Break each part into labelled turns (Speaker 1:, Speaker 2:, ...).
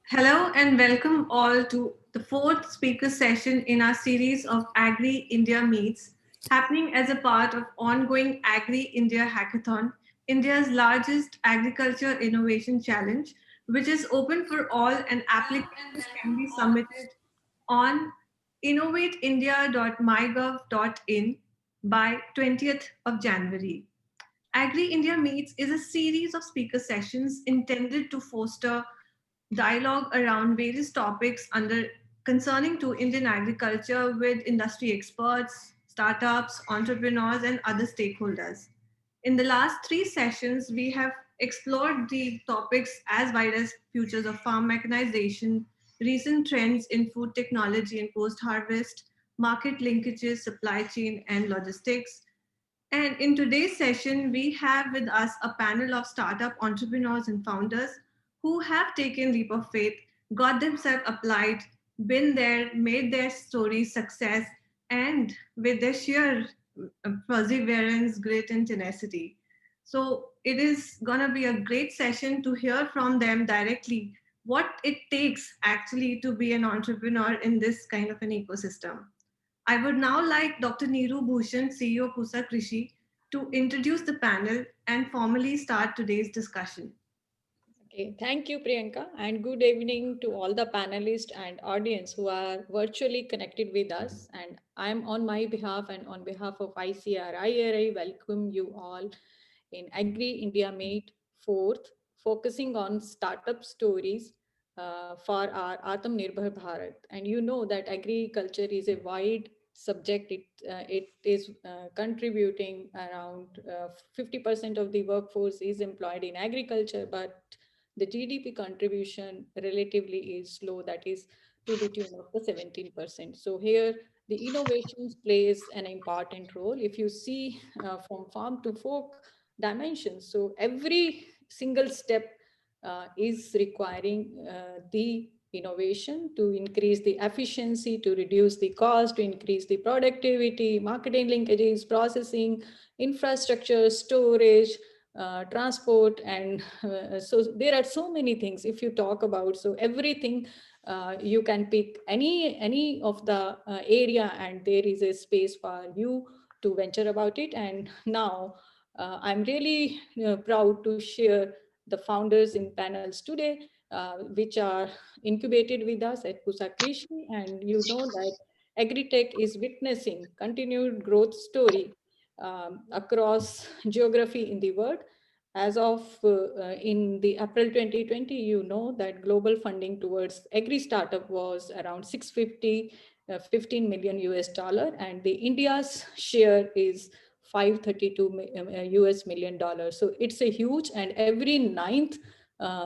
Speaker 1: Hello and welcome all to the fourth speaker session in our series of Agri India Meets, happening as a part of ongoing Agri India Hackathon, India's largest agriculture innovation challenge, which is open for all and applications can be submitted on innovateindia.mygov.in by 20th of January. Agri India Meets is a series of speaker sessions intended to foster dialogue around various topics under concerning to Indian agriculture with industry experts, startups, entrepreneurs, and other stakeholders. In the last three sessions, we have explored the topics as wide as futures of farm mechanization, recent trends in food technology and post harvest, market linkages, supply chain, and logistics, and in today's session, we have with us a panel of startup entrepreneurs and founders who have taken leap of faith, got themselves applied, been there, made their stories success, and with their sheer perseverance, grit, and tenacity. So it is gonna be a great session to hear from them directly what it takes actually to be an entrepreneur in this kind of an ecosystem. I would now like Dr. Neeru Bhushan, CEO Pusa Krishi, to introduce the panel and formally start today's discussion.
Speaker 2: Okay, thank you, Priyanka, and good evening to all the panelists and audience who are virtually connected with us. And I'm on my behalf and on behalf of ICRI, welcome you all in Agri India Meet 4th, focusing on startup stories for our Atmanirbhar Bharat. And you know that agriculture is a wide subject. It is contributing around 50% of the workforce is employed in agriculture, but the GDP contribution relatively is low, that is to the tune of the 17%. So here the innovations plays an important role. If you see from farm to fork dimensions, so every single step is requiring the innovation to increase the efficiency, to reduce the cost, to increase the productivity, marketing linkages, processing, infrastructure, storage, transport, and so there are so many things if you talk about. So everything you can pick any of the area, and there is a space for you to venture about it. And now I'm really proud to share the founders in panels today, which are incubated with us at Pusa Krishi. And you know that agri-tech is witnessing continued growth story across geography in the world. As of in the April 2020, you know that global funding towards agri startup was around 650 15 million US dollar, and the India's share is 532 US million dollars. So it's a huge, and every ninth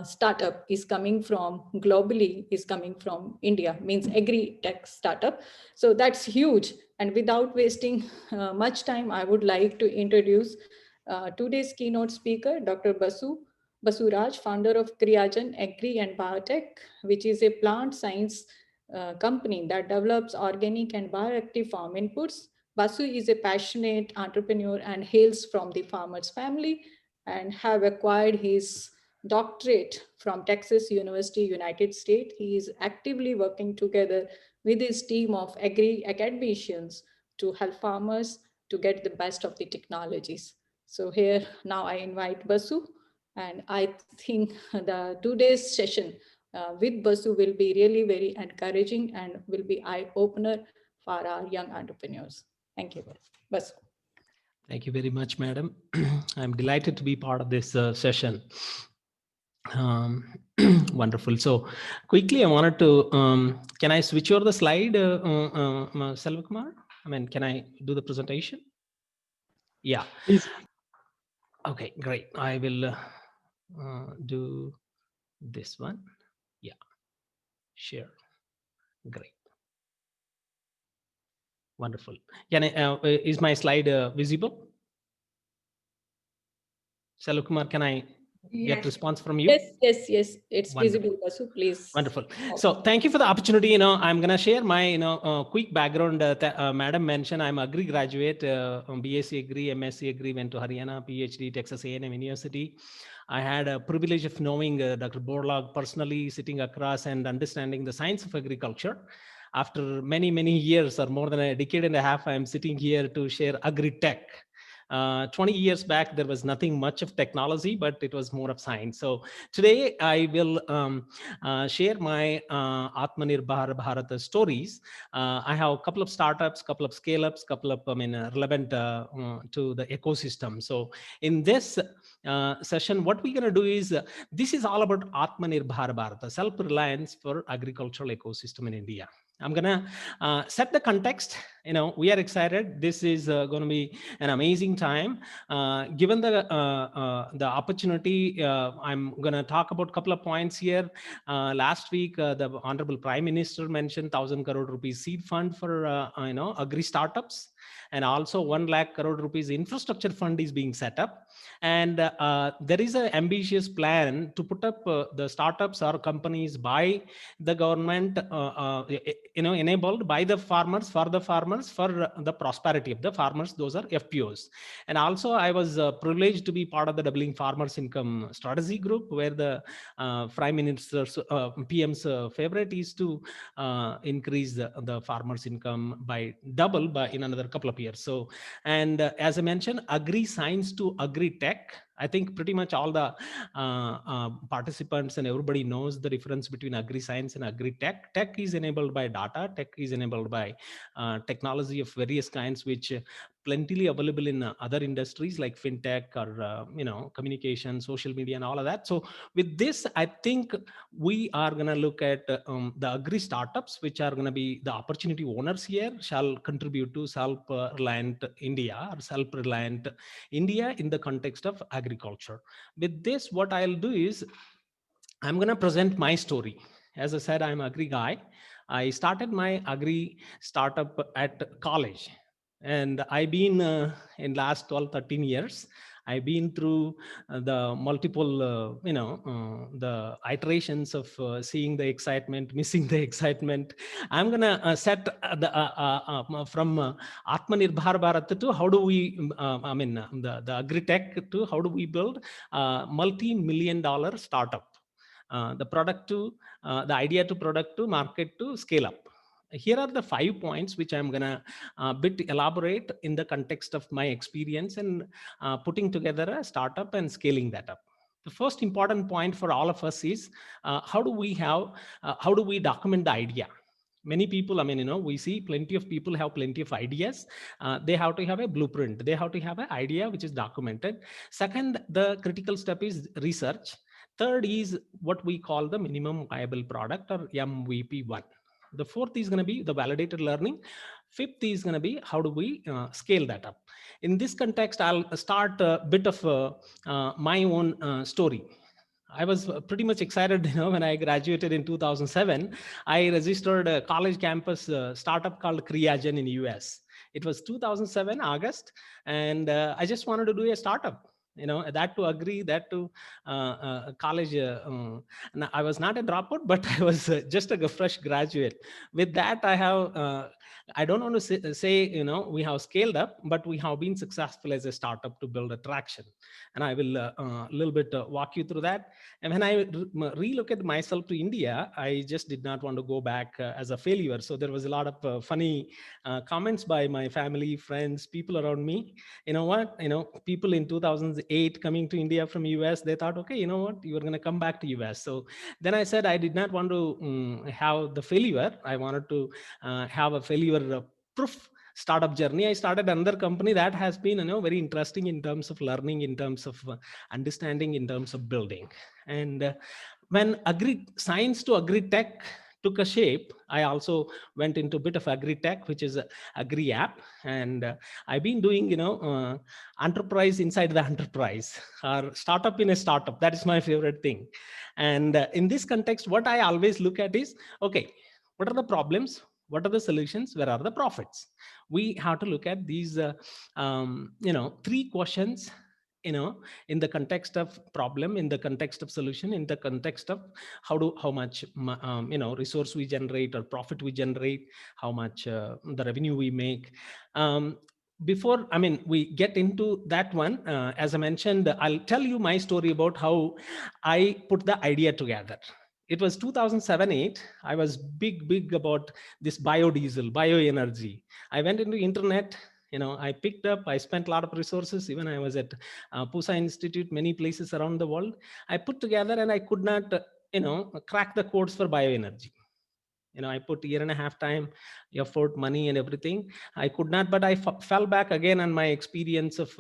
Speaker 2: startup is coming from globally is coming from India, means agri tech startup. So that's huge. And without wasting much time, I would like to introduce today's keynote speaker, Dr. Basavaraj, founder of Criyagen, Agri and Biotech, which is a plant science company that develops organic and bioactive farm inputs. Basu is a passionate entrepreneur and hails from the farmer's family, and have acquired his doctorate from Texas University, United States. He is actively working together with his team of agri academicians to help farmers to get the best of the technologies. So here now I invite Basu, and I think the today's session with Basu will be really very encouraging and will be eye opener for our young entrepreneurs. Thank you, Basu.
Speaker 3: Thank you very much, madam. I'm delighted to be part of this session. Wonderful. So quickly, I wanted to, can I switch over the slide, Selvakumar? I mean, can I do the presentation? Yeah.
Speaker 4: Please.
Speaker 3: Okay, great. I will do this one. Yeah, share. Great. Wonderful. Can I, is my slide visible? Selvakumar, can I get
Speaker 1: Yes.
Speaker 3: response from you?
Speaker 2: Yes. It's
Speaker 3: Wonderful.
Speaker 2: visible, Vasu. Please.
Speaker 3: Wonderful. So thank you for the opportunity. I'm going to share my, quick background. Madam mentioned I'm Agri graduate, BSc Agri, MSc Agri, went to Haryana, PhD, Texas A&M University. I had a privilege of knowing Dr. Borlaug personally, sitting across and understanding the science of agriculture. After many, many years, or more than a decade and a half, I'm sitting here to share Agri Tech. 20 years back, there was nothing much of technology, but it was more of science. So today I will share my Atmanirbhar Bharat stories. I have a couple of startups, couple of scale-ups, couple of relevant to the ecosystem. So in this session, what we're going to do is, this is all about Atmanirbhar Bharat, self-reliance for agricultural ecosystem in India. I'm gonna set the context. We are excited. This is going to be an amazing time. Given the opportunity, I'm gonna talk about a couple of points here. Last week, the Honorable Prime Minister mentioned 1,000 crore rupees seed fund for agri startups, and also 1 lakh crore rupees infrastructure fund is being set up. And there is an ambitious plan to put up the startups or companies by the government, enabled by the farmers, for the prosperity of the farmers. Those are FPOs. And also I was privileged to be part of the doubling farmers income strategy group, where the Prime Minister's PM's favorite is to increase the farmers income by double in another couple of years. So, and as I mentioned, agri science to agri tech. I think pretty much all the participants and everybody knows the difference between agri science and agri tech. Tech is enabled by data. Tech is enabled by technology of various kinds, which plentifully available in other industries like fintech or communication, social media, and all of that. So with this, I think we are going to look at the agri startups, which are going to be the opportunity owners here, shall contribute to self-reliant India, or self-reliant India in the context of agriculture. With this, what I'll do is, I'm going to present my story. As I said, I'm an agri guy. I started my agri startup at college, and I've been in last 12, 13 years. I've been through the multiple, the iterations of seeing the excitement, missing the excitement. I'm going to set from Atmanirbhar Bharat to how do we, the agri-tech to how do we build a multi-million-dollar startup. The product to the idea to product to market to scale up. Here are the 5 points which I'm gonna bit elaborate in the context of my experience and putting together a startup and scaling that up. The first important point for all of us is how do we document the idea? Many people, we see plenty of people have plenty of ideas. They have to have a blueprint. They have to have an idea which is documented. Second, the critical step is research. Third is what we call the minimum viable product, or MVP1. The fourth is going to be the validated learning. Fifth is going to be how do we scale that up. In this context, I'll start a bit of my own story. I was pretty much excited, when I graduated in 2007. I registered a college campus startup called Criyagen in US. It was 2007 August, and I just wanted to do a startup. That to agree, that to college. I was not a dropout, but I was just a fresh graduate. With that, I don't want to say, we have scaled up, but we have been successful as a startup to build a traction. And I will a little bit walk you through that. And when I relocated myself to India, I just did not want to go back as a failure. So there was a lot of funny comments by my family, friends, people around me. You know what? People in 2008 coming to India from US, they thought, okay, you know what? You are going to come back to US. So then I said I did not want to have the failure. I wanted to have a failure proof startup journey. I started another company that has been very interesting in terms of learning, in terms of understanding, in terms of building. And when agri science to agri tech took a shape, I also went into a bit of agri tech, which is a agri app. And I've been doing enterprise inside the enterprise, or startup in a startup. That is my favorite thing. And in this context, what I always look at is, okay, what are the problems? What are the solutions? Where are the profits? We have to look at these 3 questions in the context of problem, in the context of solution, in the context of how much resource we generate or profit we generate, how much the revenue we make. Before we get into that one, as I mentioned, I'll tell you my story about how I put the idea together. It was 2007-8. I was big about this biodiesel, bioenergy. I went into internet. I picked up, I spent a lot of resources. Even I was at Pusa Institute, many places around the world. I put together, and I could not, crack the codes for bioenergy. I put 1.5 years time, effort, money, and everything. I could not, but I fell back again on my experience of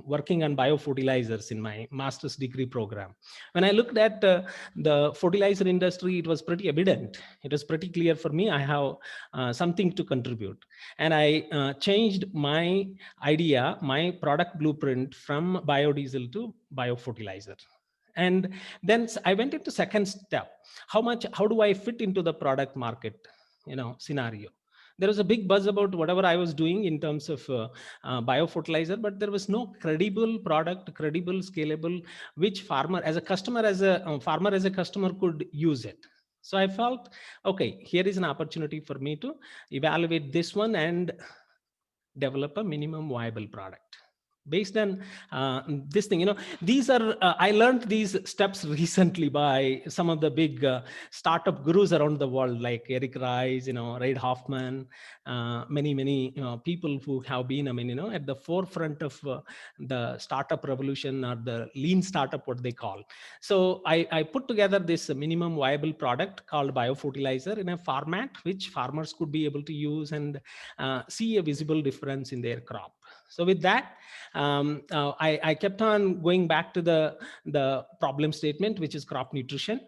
Speaker 3: working on biofertilizers in my master's degree program. When I looked at the fertilizer industry, it was pretty evident. It was pretty clear for me. I have something to contribute. And I changed my idea, my product blueprint from biodiesel to biofertilizer. And then I went into second step. How do I fit into the product market, scenario? There was a big buzz about whatever I was doing in terms of biofertilizer, but there was no credible product, credible, scalable, which farmer as a customer, farmer as a customer could use it. So I felt, okay, here is an opportunity for me to evaluate this one and develop a minimum viable product based on this thing. These are I learned these steps recently by some of the big startup gurus around the world, like Eric Rice, Reid Hoffman, many people who have been at the forefront of the startup revolution, or the lean startup, what they call. So I put together this minimum viable product called biofertilizer in a format which farmers could be able to use and see a visible difference in their crop. So with that, I kept on going back to the problem statement, which is crop nutrition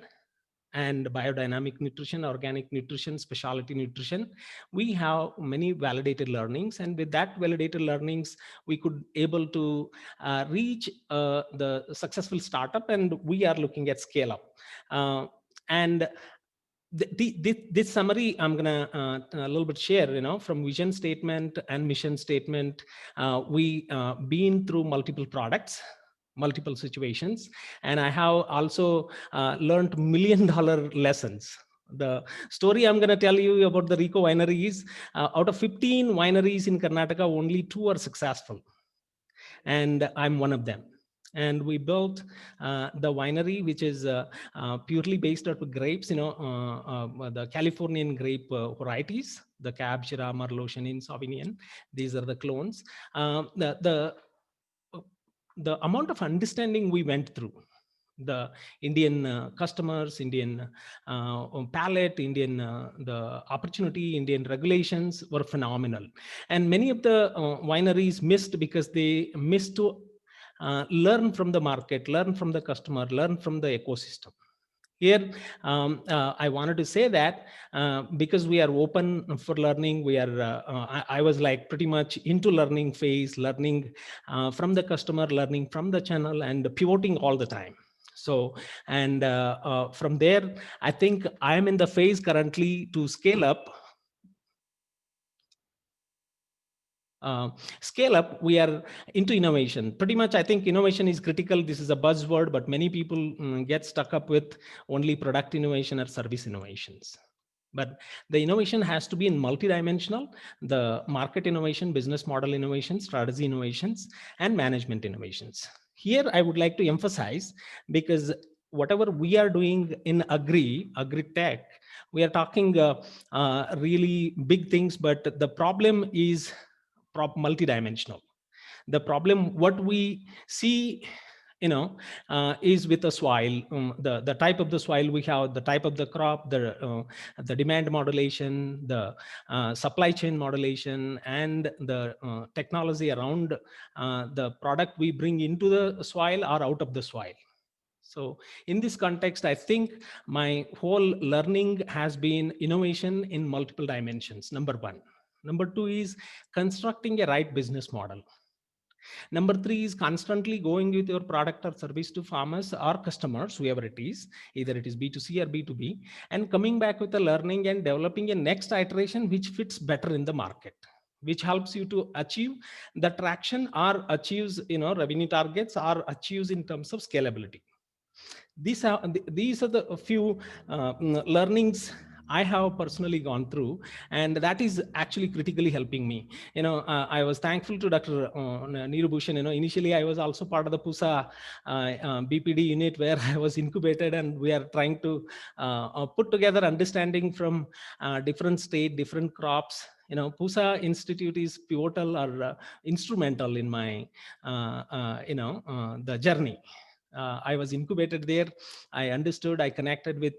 Speaker 3: and biodynamic nutrition, organic nutrition, specialty nutrition. We have many validated learnings, and with that validated learnings, we could able to reach the successful startup, and we are looking at scale up. And this summary I'm gonna a little bit share, from vision statement and mission statement. We been through multiple products, multiple situations, and I have also learned $1 million lessons. The story I'm going to tell you about the Rico winery is out of 15 wineries in Karnataka, only 2 are successful, and I'm one of them. And we built the winery, which is purely based out of grapes, the Californian grape varieties, the Cab, Shiraz, Merlot, Chenin, Sauvignon. These are the clones. The amount of understanding we went through, the Indian customers, Indian palette, Indian the opportunity, Indian regulations were phenomenal. And many of the wineries missed because they missed to learn from the market, learn from the customer, learn from the ecosystem. Here, I wanted to say that because we are open for learning, we are. I was like pretty much into learning phase, learning from the customer, learning from the channel, and pivoting all the time. So, and from there, I think I'm in the phase currently to scale up. Scale up, we are into innovation. Pretty much, I think innovation is critical. This is a buzzword, but many people get stuck up with only product innovation or service innovations. But the innovation has to be in multidimensional, the market innovation, business model innovation, strategy innovations, and management innovations. Here, I would like to emphasize, because whatever we are doing in agri-tech, we are talking really big things, but the problem is multidimensional. The problem, what we see, is with the soil, the type of the soil we have, the type of the crop, the demand modulation, the supply chain modulation, and the technology around the product we bring into the soil or out of the soil. So in this context, I think my whole learning has been innovation in multiple dimensions, number one. Number two is constructing a right business model. Number three is constantly going with your product or service to farmers or customers, whoever it is, either it is B2C or B2B, and coming back with the learning and developing a next iteration which fits better in the market. which helps you to achieve the traction or achieves, revenue targets or achieves in terms of scalability. These are the few learnings I have personally gone through, and that is actually critically helping me. I was thankful to Dr. Neeru Bhushan. Initially I was also part of the PUSA BPD unit where I was incubated, and we are trying to put together understanding from different state, different crops. PUSA Institute is pivotal or instrumental in my, the journey. I was incubated there. I understood, I connected with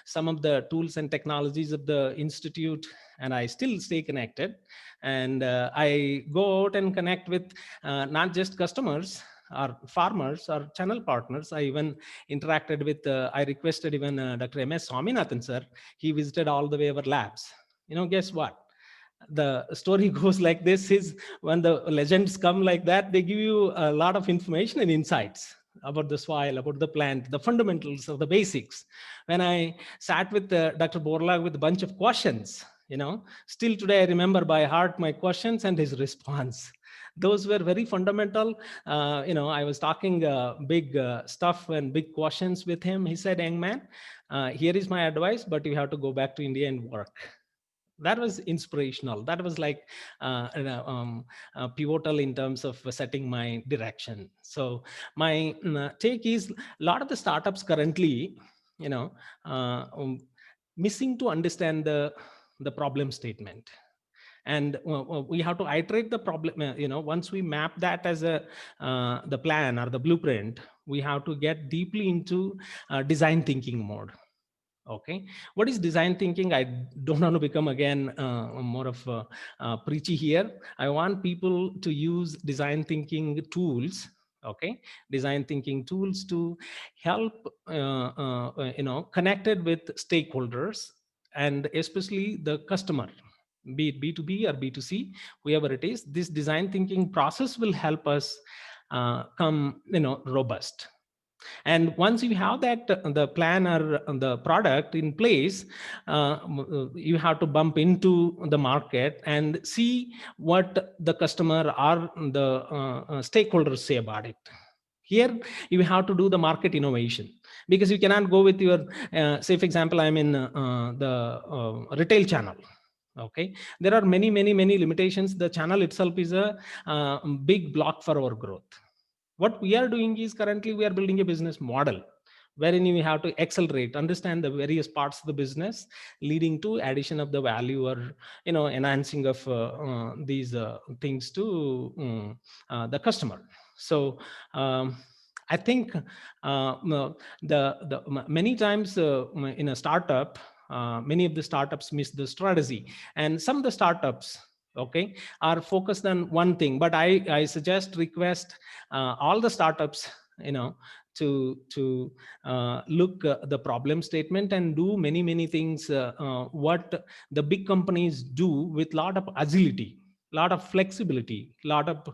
Speaker 3: some of the tools and technologies of the institute, and I still stay connected. And I go out and connect with not just customers or farmers or channel partners. I even interacted with, I requested even Dr. M.S. Swaminathan sir. He visited all the way our labs. Guess what? The story goes like this: is when the legends come like that, they give you a lot of information and insights about the soil, about the plant, the fundamentals of the basics. When I sat with Dr. Borla with a bunch of questions, still today I remember by heart my questions and his response. Those were very fundamental. I was talking big stuff and big questions with him. He said, "Young man, here is my advice, but you have to go back to India and work." That was inspirational. That was like pivotal in terms of setting my direction. So my take is, a lot of the startups currently, missing to understand the problem statement. And we have to iterate the problem. Once we map that as the plan or the blueprint, we have to get deeply into design thinking mode. Okay, what is design thinking? I don't want to become again more of preachy here. I want people to use design thinking tools. Okay, design thinking tools to help connected with stakeholders, and especially the customer, be it B2B or B2C, whoever it is. This design thinking process will help us come robust. And once you have that the plan or the product in place, you have to bump into the market and see what the customer or the stakeholders say about it. Here you have to do the market innovation, because you cannot go with your say, for example, I'm in the retail channel. Okay, there are many limitations. The channel itself is a big block for our growth. What we are doing is, currently we are building a business model wherein you have to accelerate, understand the various parts of the business, leading to addition of the value or enhancing of these things to the customer. So I think many times in a startup, many of the startups miss the strategy, and some of the startups, okay, are focused on one thing. But I suggest, request all the startups to look the problem statement and do many things what the big companies do with lot of agility, lot of flexibility, lot of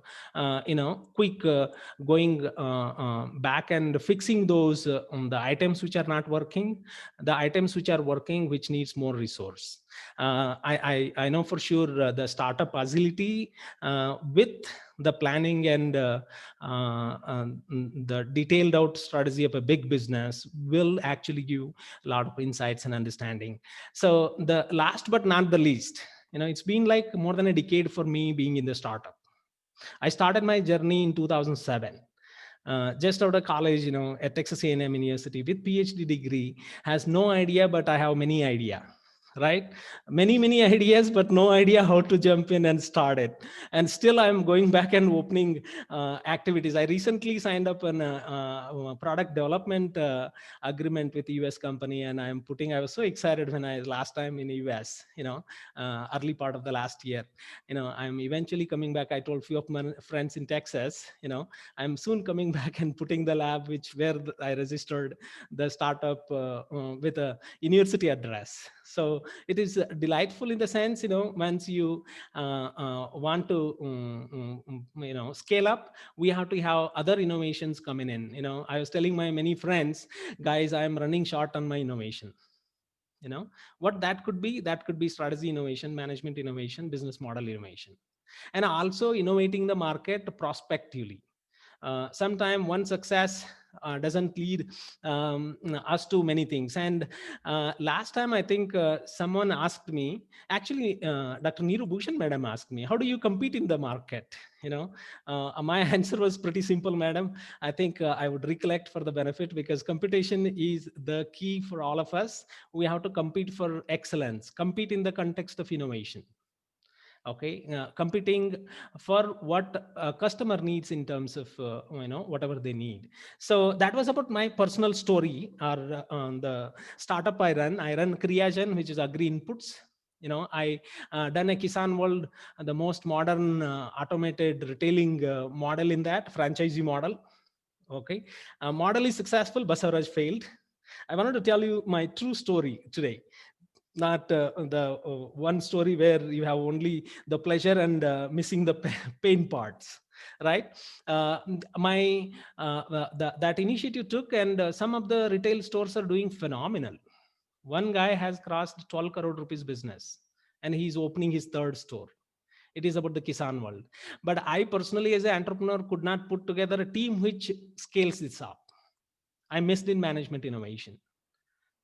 Speaker 3: quick going back and fixing those the items which are not working, the items which are working, which needs more resource. I know for sure the startup agility with the planning and the detailed out strategy of a big business will actually give a lot of insights and understanding. So the last but not the least, it's been like more than a decade for me being in the startup. I started my journey in 2007. Just out of college, at Texas A&M University with PhD degree, has no idea, but I have many idea, right? Many ideas, but no idea how to jump in and start it. And still I'm going back and opening activities. I recently signed up an product development agreement with a US company, and I was so excited when I last time in the US, early part of the last year. I'm eventually coming back. I told few of my friends in Texas, I'm soon coming back and putting the lab where I registered the startup with a university address. So it is delightful in the sense, once you want to scale up, we have to have other innovations coming in. I was telling my many friends, guys, I am running short on my innovation. What that could be? That could be strategy innovation, management innovation, business model innovation. and also innovating the market prospectively. Sometime one success doesn't lead us to many things. And last time, I think someone asked me, actually, Dr. Neeru Bhushan madam asked me, how do you compete in the market? My answer was pretty simple, madam. I think I would recollect for the benefit, because competition is the key for all of us. We have to compete for excellence, compete in the context of innovation. Okay, competing for what customer needs in terms of whatever they need. So that was about my personal story, or the startup I run Criyagen, which is Agri Inputs. I done a Kisan World, the most modern automated retailing model in that franchisee model. Okay, model is successful, Basavaraj failed. I wanted to tell you my true story today, not the one story where you have only the pleasure and missing the pain parts, right? My that initiative took, and some of the retail stores are doing phenomenal. One guy has crossed 12 crore rupees business, and he's opening his third store. It is about the Kisan world. But I personally, as an entrepreneur, could not put together a team which scales this up. I missed in management innovation.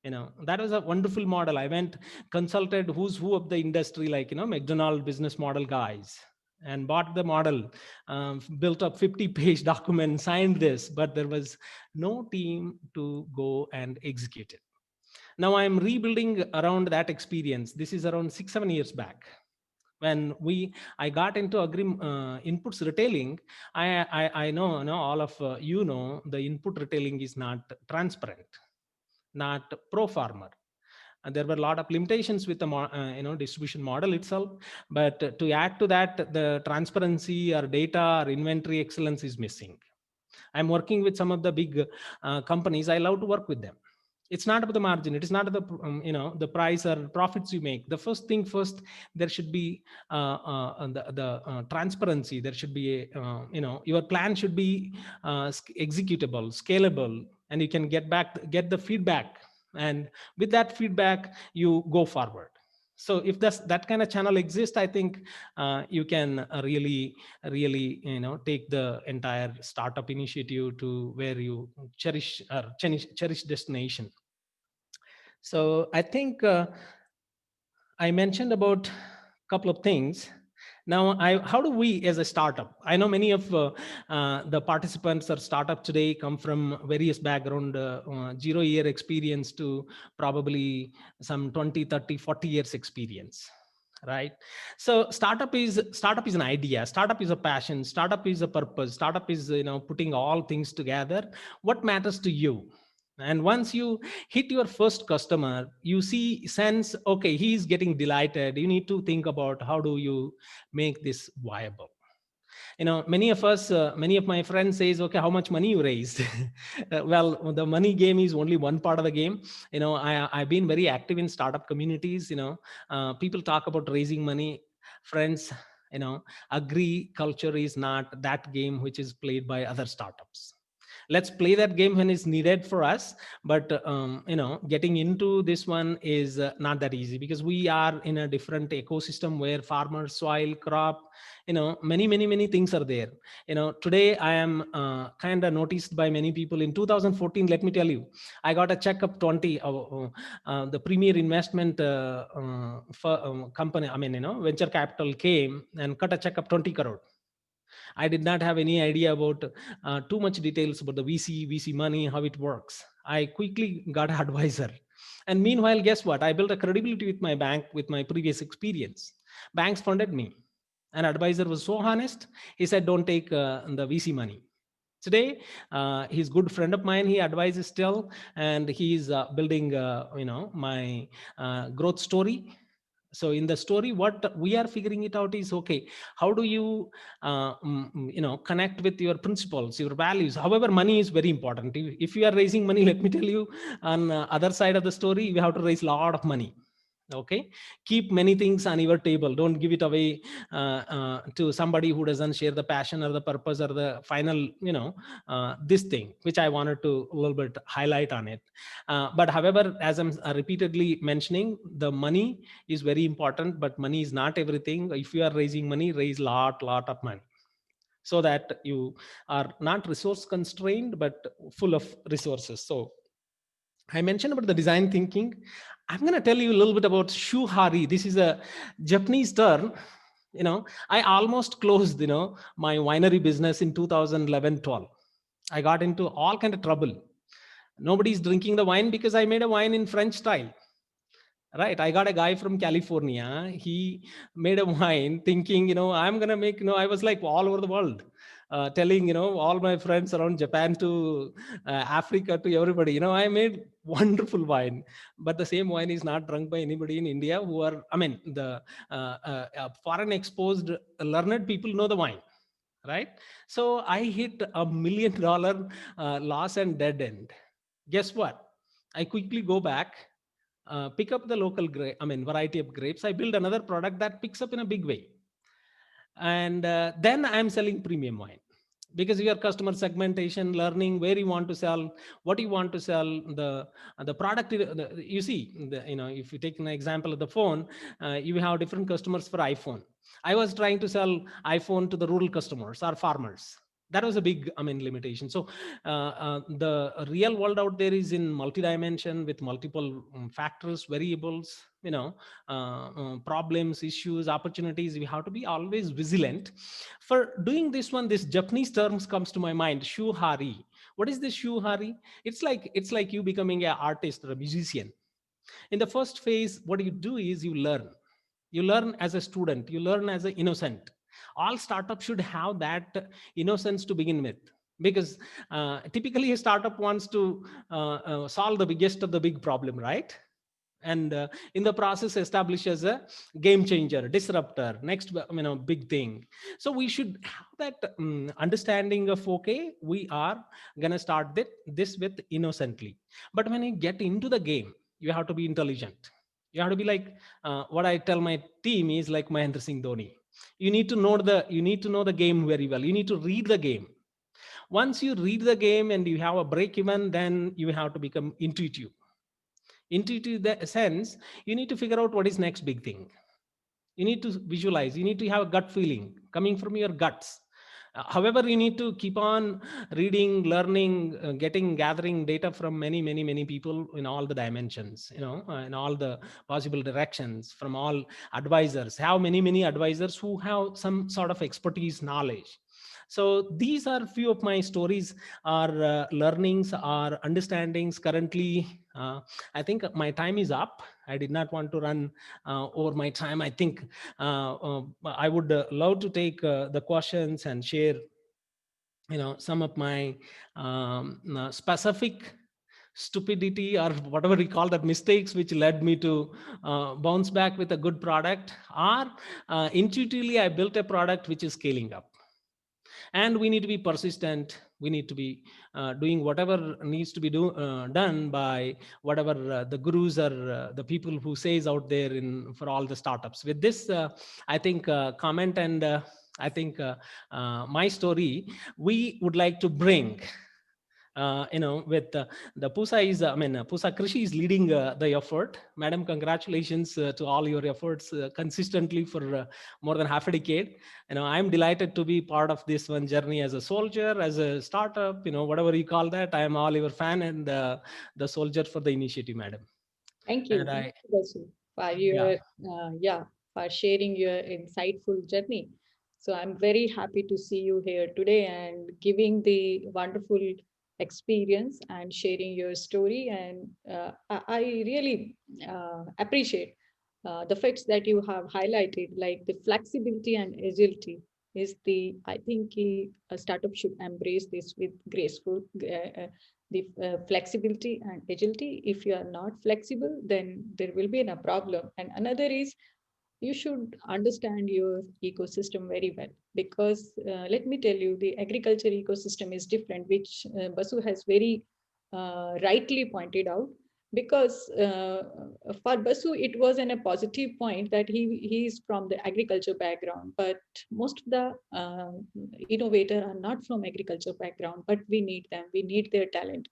Speaker 3: That was a wonderful model. I went, consulted who's who of the industry, like McDonald business model guys, and bought the model, built up 50-page document, signed this, but there was no team to go and execute it. Now I'm rebuilding around that experience. This is around 6-7 years back, when I got into Agri Inputs retailing. I know all of the input retailing is not transparent, not pro farmer, and there were a lot of limitations with the distribution model itself. But to add to that, the transparency or data or inventory excellence is missing. I'm working with some of the big companies. I love to work with them. It's not about the margin. It is not the the price or profits you make. The first thing first, there should be the transparency. There should be your plan should be executable, scalable, and you can get the feedback, and with that feedback you go forward. So if that kind of channel exists, I think you can really take the entire startup initiative to where you cherish destination. So I think I mentioned about a couple of things. Now, how do we as a startup? I know many of the participants or startup today come from various background, 0 year experience to probably some 20, 30, 40 years experience, right? So startup is an idea, startup is a passion, startup is a purpose, startup is putting all things together. What matters to you? And once you hit your first customer, you sense, okay, he's getting delighted. You need to think about how do you make this viable. Many of us, many of my friends says, okay, how much money you raised? Well, the money game is only one part of the game. I've been very active in startup communities. People talk about raising money. Friends, Agri culture is not that game which is played by other startups. Let's play that game when it's needed for us, but getting into this one is not that easy, because we are in a different ecosystem where farmer, soil, crop, many things are there. Today I am kind of noticed by many people. In 2014, let me tell you, I got a check of 20 the premier investment company, venture capital came and cut a check of 20 crore. I did not have any idea about too much details about the VC money, how it works. I quickly got an advisor. And meanwhile, guess what? I built a credibility with my bank with my previous experience. Banks funded me. An advisor was so honest. He said, don't take the VC money. Today, he's a good friend of mine. He advises still, and he's building, my growth story. So in the story, what we are figuring it out is, okay, how do you connect with your principles, your values? However, money is very important. If you are raising money, let me tell you, on other side of the story, we have to raise a lot of money. Okay, keep many things on your table. Don't give it away to somebody who doesn't share the passion or the purpose or the final, this thing which I wanted to a little bit highlight on it. But however, as I'm repeatedly mentioning, the money is very important, but money is not everything. If you are raising money, raise lot of money, so that you are not resource constrained but full of resources. So I mentioned about the design thinking. I'm going to tell you a little bit about shuhari. This is a Japanese term. I almost closed, my winery business in 2011-12. I got into all kind of trouble. Nobody's drinking the wine because I made a wine in French style. Right. I got a guy from California. He made a wine thinking, I'm going to make, I was like all over the world, telling, all my friends around Japan to Africa to everybody, I made wonderful wine, but the same wine is not drunk by anybody in India who are, the foreign exposed learned people know the wine. Right. So I hit $1 million loss and dead end. Guess what? I quickly go back, pick up the local variety of grapes. I build another product that picks up in a big way. And then I'm selling premium wine, because your customer segmentation, learning where you want to sell, what you want to sell, the product. You see, if you take an example of the phone, you have different customers for iPhone. I was trying to sell iPhone to the rural customers or farmers. That was a big limitation. So the real world out there is in multi-dimension with multiple factors, variables, problems, issues, opportunities. We have to be always vigilant. For doing this one, this Japanese terms comes to my mind, shuhari. What is this shuhari? It's like you becoming an artist or a musician. In the first phase, what you do is you learn as a student, you learn as an innocent. All startups should have that innocence to begin with, because typically a startup wants to solve the biggest of the big problem, right? And in the process establishes a game changer, disruptor, next big thing. So we should have that understanding of, okay, we are gonna start this with innocently. But when you get into the game, you have to be intelligent. You have to be like, what I tell my team is like Mahendra Singh Dhoni. You need to know the game very well. You need to read the game. Once you read the game and you have a break even, then you have to become intuitive the sense. You need to figure out what is next big thing. You need to visualize, you need to have a gut feeling coming from your guts. However, you need to keep on reading, learning, gathering data from many people in all the dimensions, in all the possible directions, from all advisors. Have many advisors who have some sort of expertise, knowledge. So these are few of my stories, or learnings, or understandings currently. I think my time is up. I did not want to run over my time. I think I would love to take the questions and share, some of my specific stupidity, or whatever we call that, mistakes which led me to bounce back with a good product, or intuitively I built a product which is scaling up. And we need to be persistent. We need to be doing whatever needs to be done by whatever the gurus or the people who says out there in for all the startups. With this, I think comment and I think my story we would like to bring, with the Pusa is, Pusa Krishi is leading the effort. Madam, congratulations to all your efforts consistently for more than half a decade. I'm delighted to be part of this one journey as a soldier, as a startup, whatever you call that. I am all your fan and the soldier for the initiative, madam.
Speaker 2: Thank you,
Speaker 3: And I,
Speaker 2: Basu, for
Speaker 3: yeah.
Speaker 2: your for sharing your insightful journey. So I'm very happy to see you here today and giving the wonderful experience and sharing your story. And I really appreciate the facts that you have highlighted, like the flexibility and agility is the, I think a startup should embrace this with graceful. The flexibility and agility. If you are not flexible, then there will be a problem. And another is you should understand your ecosystem very well, because let me tell you, the agriculture ecosystem is different, which Basu has very rightly pointed out. because for Basu, it was in a positive point that he is from the agriculture background, but most of the innovator are not from agriculture background, but we need them, we need their talent.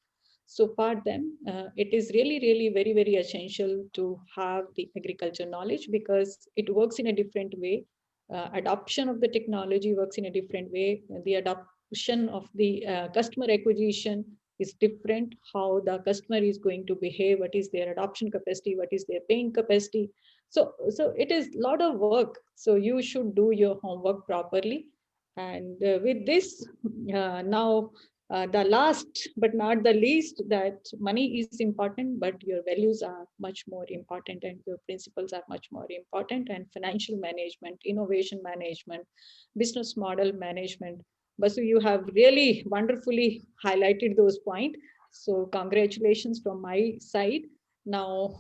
Speaker 2: So for them, it is really, really very, very essential to have the agriculture knowledge, because it works in a different way. Adoption of the technology works in a different way. The adoption of the customer acquisition is different, how the customer is going to behave, what is their adoption capacity, what is their paying capacity. So it is a lot of work. So you should do your homework properly. And with this, now the last but not the least, that money is important, but your values are much more important, and your principles are much more important, and financial management, innovation management, business model management. Basu, you have really wonderfully highlighted those points. So congratulations from my side. Now,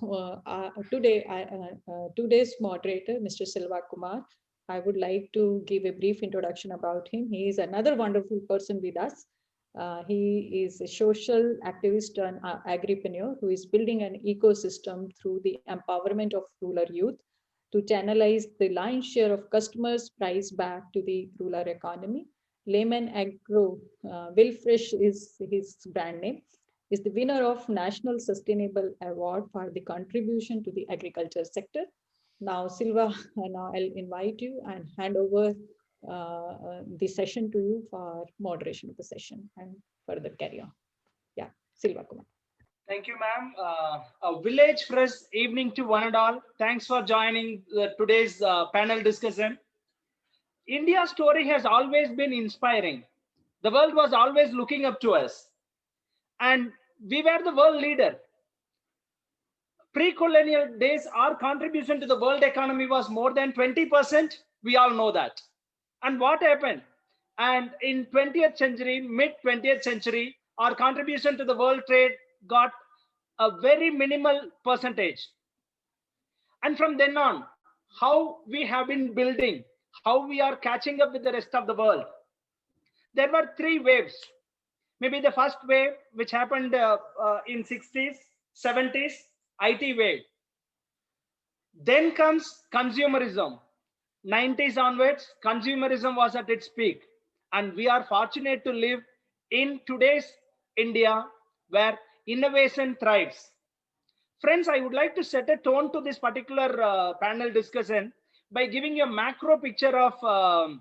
Speaker 2: today's moderator, Mr. Silva Kumar, I would like to give a brief introduction about him. He is another wonderful person with us. He is a social activist and agripreneur who is building an ecosystem through the empowerment of rural youth to channelize the lion's share of customers' price back to the rural economy. Laymen Agro, VilFresh is his brand name, is the winner of National Sustainable Award for the contribution to the agriculture sector. Now, Silva, now I'll invite you and hand over the session to you for moderation of the session and further carry on. Yeah, Silva Kumar.
Speaker 4: Thank you, ma'am. A village fresh evening to one and all. Thanks for joining today's panel discussion. India's story has always been inspiring. The world was always looking up to us. And we were the world leader. Pre-colonial days, our contribution to the world economy was more than 20%. We all know that. And what happened? And in 20th century, mid 20th century, our contribution to the world trade got a very minimal percentage. And from then on, how we have been building, how we are catching up with the rest of the world. There were three waves. Maybe the first wave, which happened in 60s, 70s, IT wave. Then comes consumerism. 90s onwards, consumerism was at its peak. And we are fortunate to live in today's India, where innovation thrives. Friends, I would like to set a tone to this particular panel discussion by giving you a macro picture of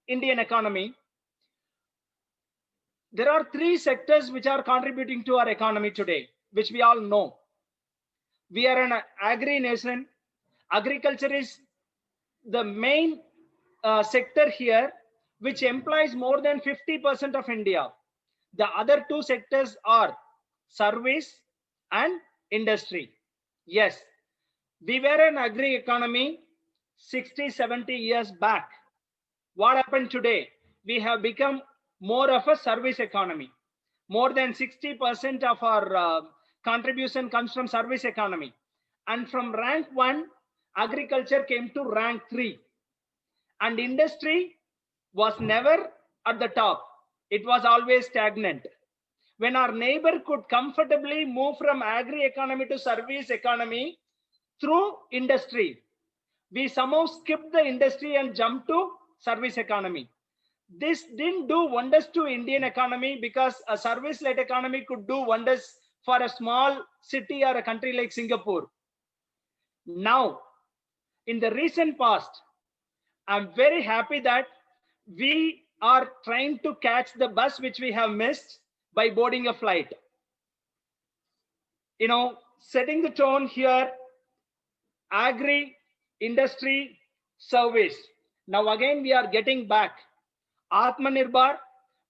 Speaker 4: Indian economy. There are three sectors which are contributing to our economy today, which we all know. We are an agri nation. Agriculture is the main sector here, which employs more than 50% of India. The other two sectors are service and industry. Yes, we were an agri economy 60, 70 years back. What happened today? We have become more of a service economy. More than 60% of our contribution comes from service economy. And from rank 1, agriculture came to rank 3. And industry was never at the top. It was always stagnant. When our neighbor could comfortably move from agri economy to service economy through industry, we somehow skipped the industry and jumped to service economy. This didn't do wonders to Indian economy, because a service-led economy could do wonders for a small city or a country like Singapore. Now, in the recent past, I'm very happy that we are trying to catch the bus which we have missed by boarding a flight. You know, setting the tone here, agri, industry, service. Now again, we are getting back. Atmanirbhar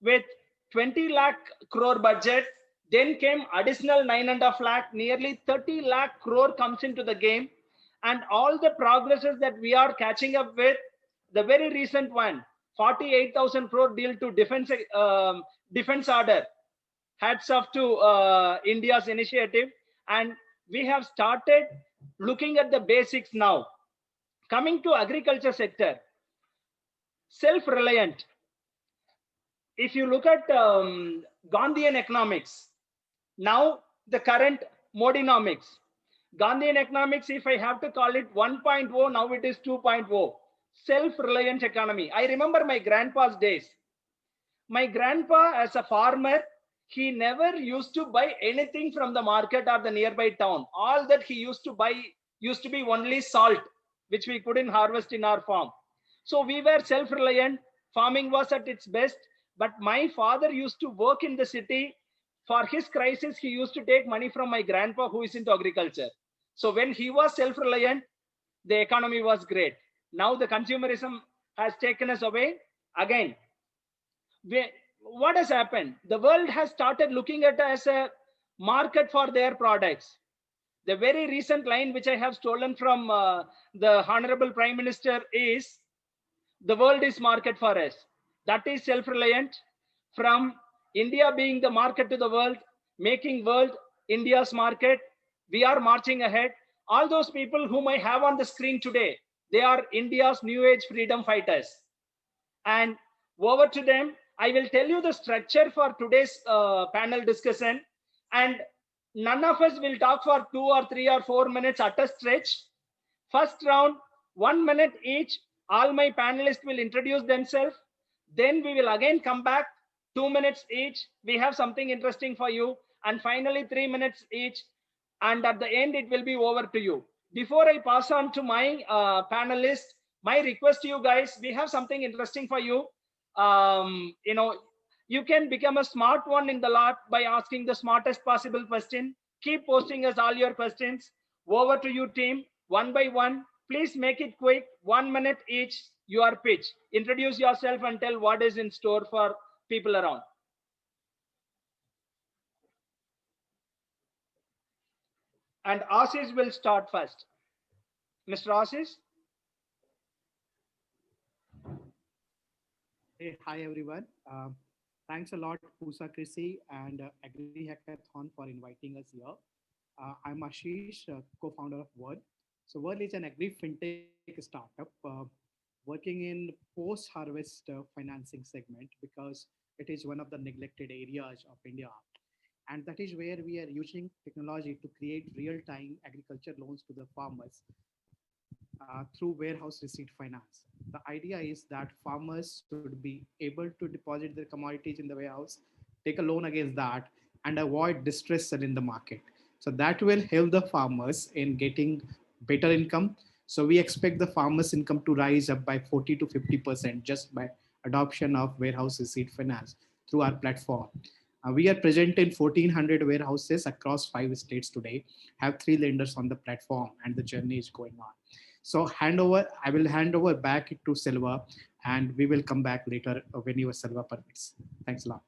Speaker 4: with 20 lakh crore budget, then came additional 9.5 lakh, nearly 30 lakh crore comes into the game. And all the progresses that we are catching up with, the very recent one, 48,000 crore deal to defense order. Hats off to India's initiative. And we have started looking at the basics now. Coming to agriculture sector, self-reliant. If you look at Gandhian economics, now the current Modinomics. Gandhian economics, if I have to call it 1.0, now it is 2.0. Self-reliant economy. I remember my grandpa's days. My grandpa, as a farmer, he never used to buy anything from the market or the nearby town. All that he used to buy used to be only salt, which we couldn't harvest in our farm. So we were self-reliant. Farming was at its best. But my father used to work in the city. For his crisis, he used to take money from my grandpa, who is into agriculture. So when he was self-reliant, the economy was great. Now the consumerism has taken us away. Again, what has happened? The world has started looking at us as a market for their products. The very recent line which I have stolen from the Honorable Prime Minister is, the world is market for us. That is self-reliant. From India being the market to the world, making world India's market, we are marching ahead. All those people whom I have on the screen today, they are India's new age freedom fighters. And over to them, I will tell you the structure for today's panel discussion. And none of us will talk for 2 or 3 or 4 minutes at a stretch. First round, 1 minute each. All my panelists will introduce themselves. Then we will again come back, 2 minutes each. We have something interesting for you. And finally, 3 minutes each. And at the end, it will be over to you. Before I pass on to my panelists, my request to you guys, we have something interesting for you. You can become a smart one in the lot by asking the smartest possible question. Keep posting us all your questions. Over to you, team, one by one. Please make it quick, 1 minute each, your pitch. Introduce yourself and tell what is in store for people around. And Ashish will start first. Mr. Ashish.
Speaker 5: Hey, hi everyone. Thanks a lot, Pusa Krisi and Agri Hackathon for inviting us here. I'm Ashish, co-founder of Whrrl. So Whrrl is an agri fintech startup working in post-harvest financing segment because it is one of the neglected areas of India. And that is where we are using technology to create real-time agriculture loans to the farmers through warehouse receipt finance. The idea is that farmers should be able to deposit their commodities in the warehouse, take a loan against that, and avoid distress in the market. So that will help the farmers in getting better income. So we expect the farmers' income to rise up by 40 to 50% just by adoption of warehouse receipt finance through our platform. We are present in 1,400 warehouses across 5 states today, have 3 lenders on the platform, and the journey is going on. So I will hand over back to Silva, and we will come back later whenever Silva permits. Thanks a lot.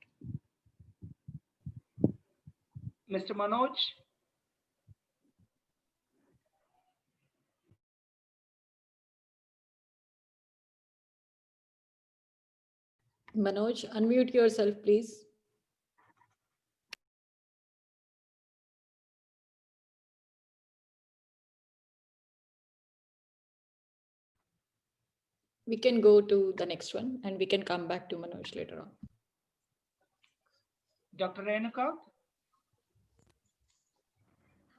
Speaker 4: Mr. Manoj.
Speaker 2: Manoj, unmute yourself, please. We can go to the next one and we can come back to Manoj later on.
Speaker 4: Dr. Renuka.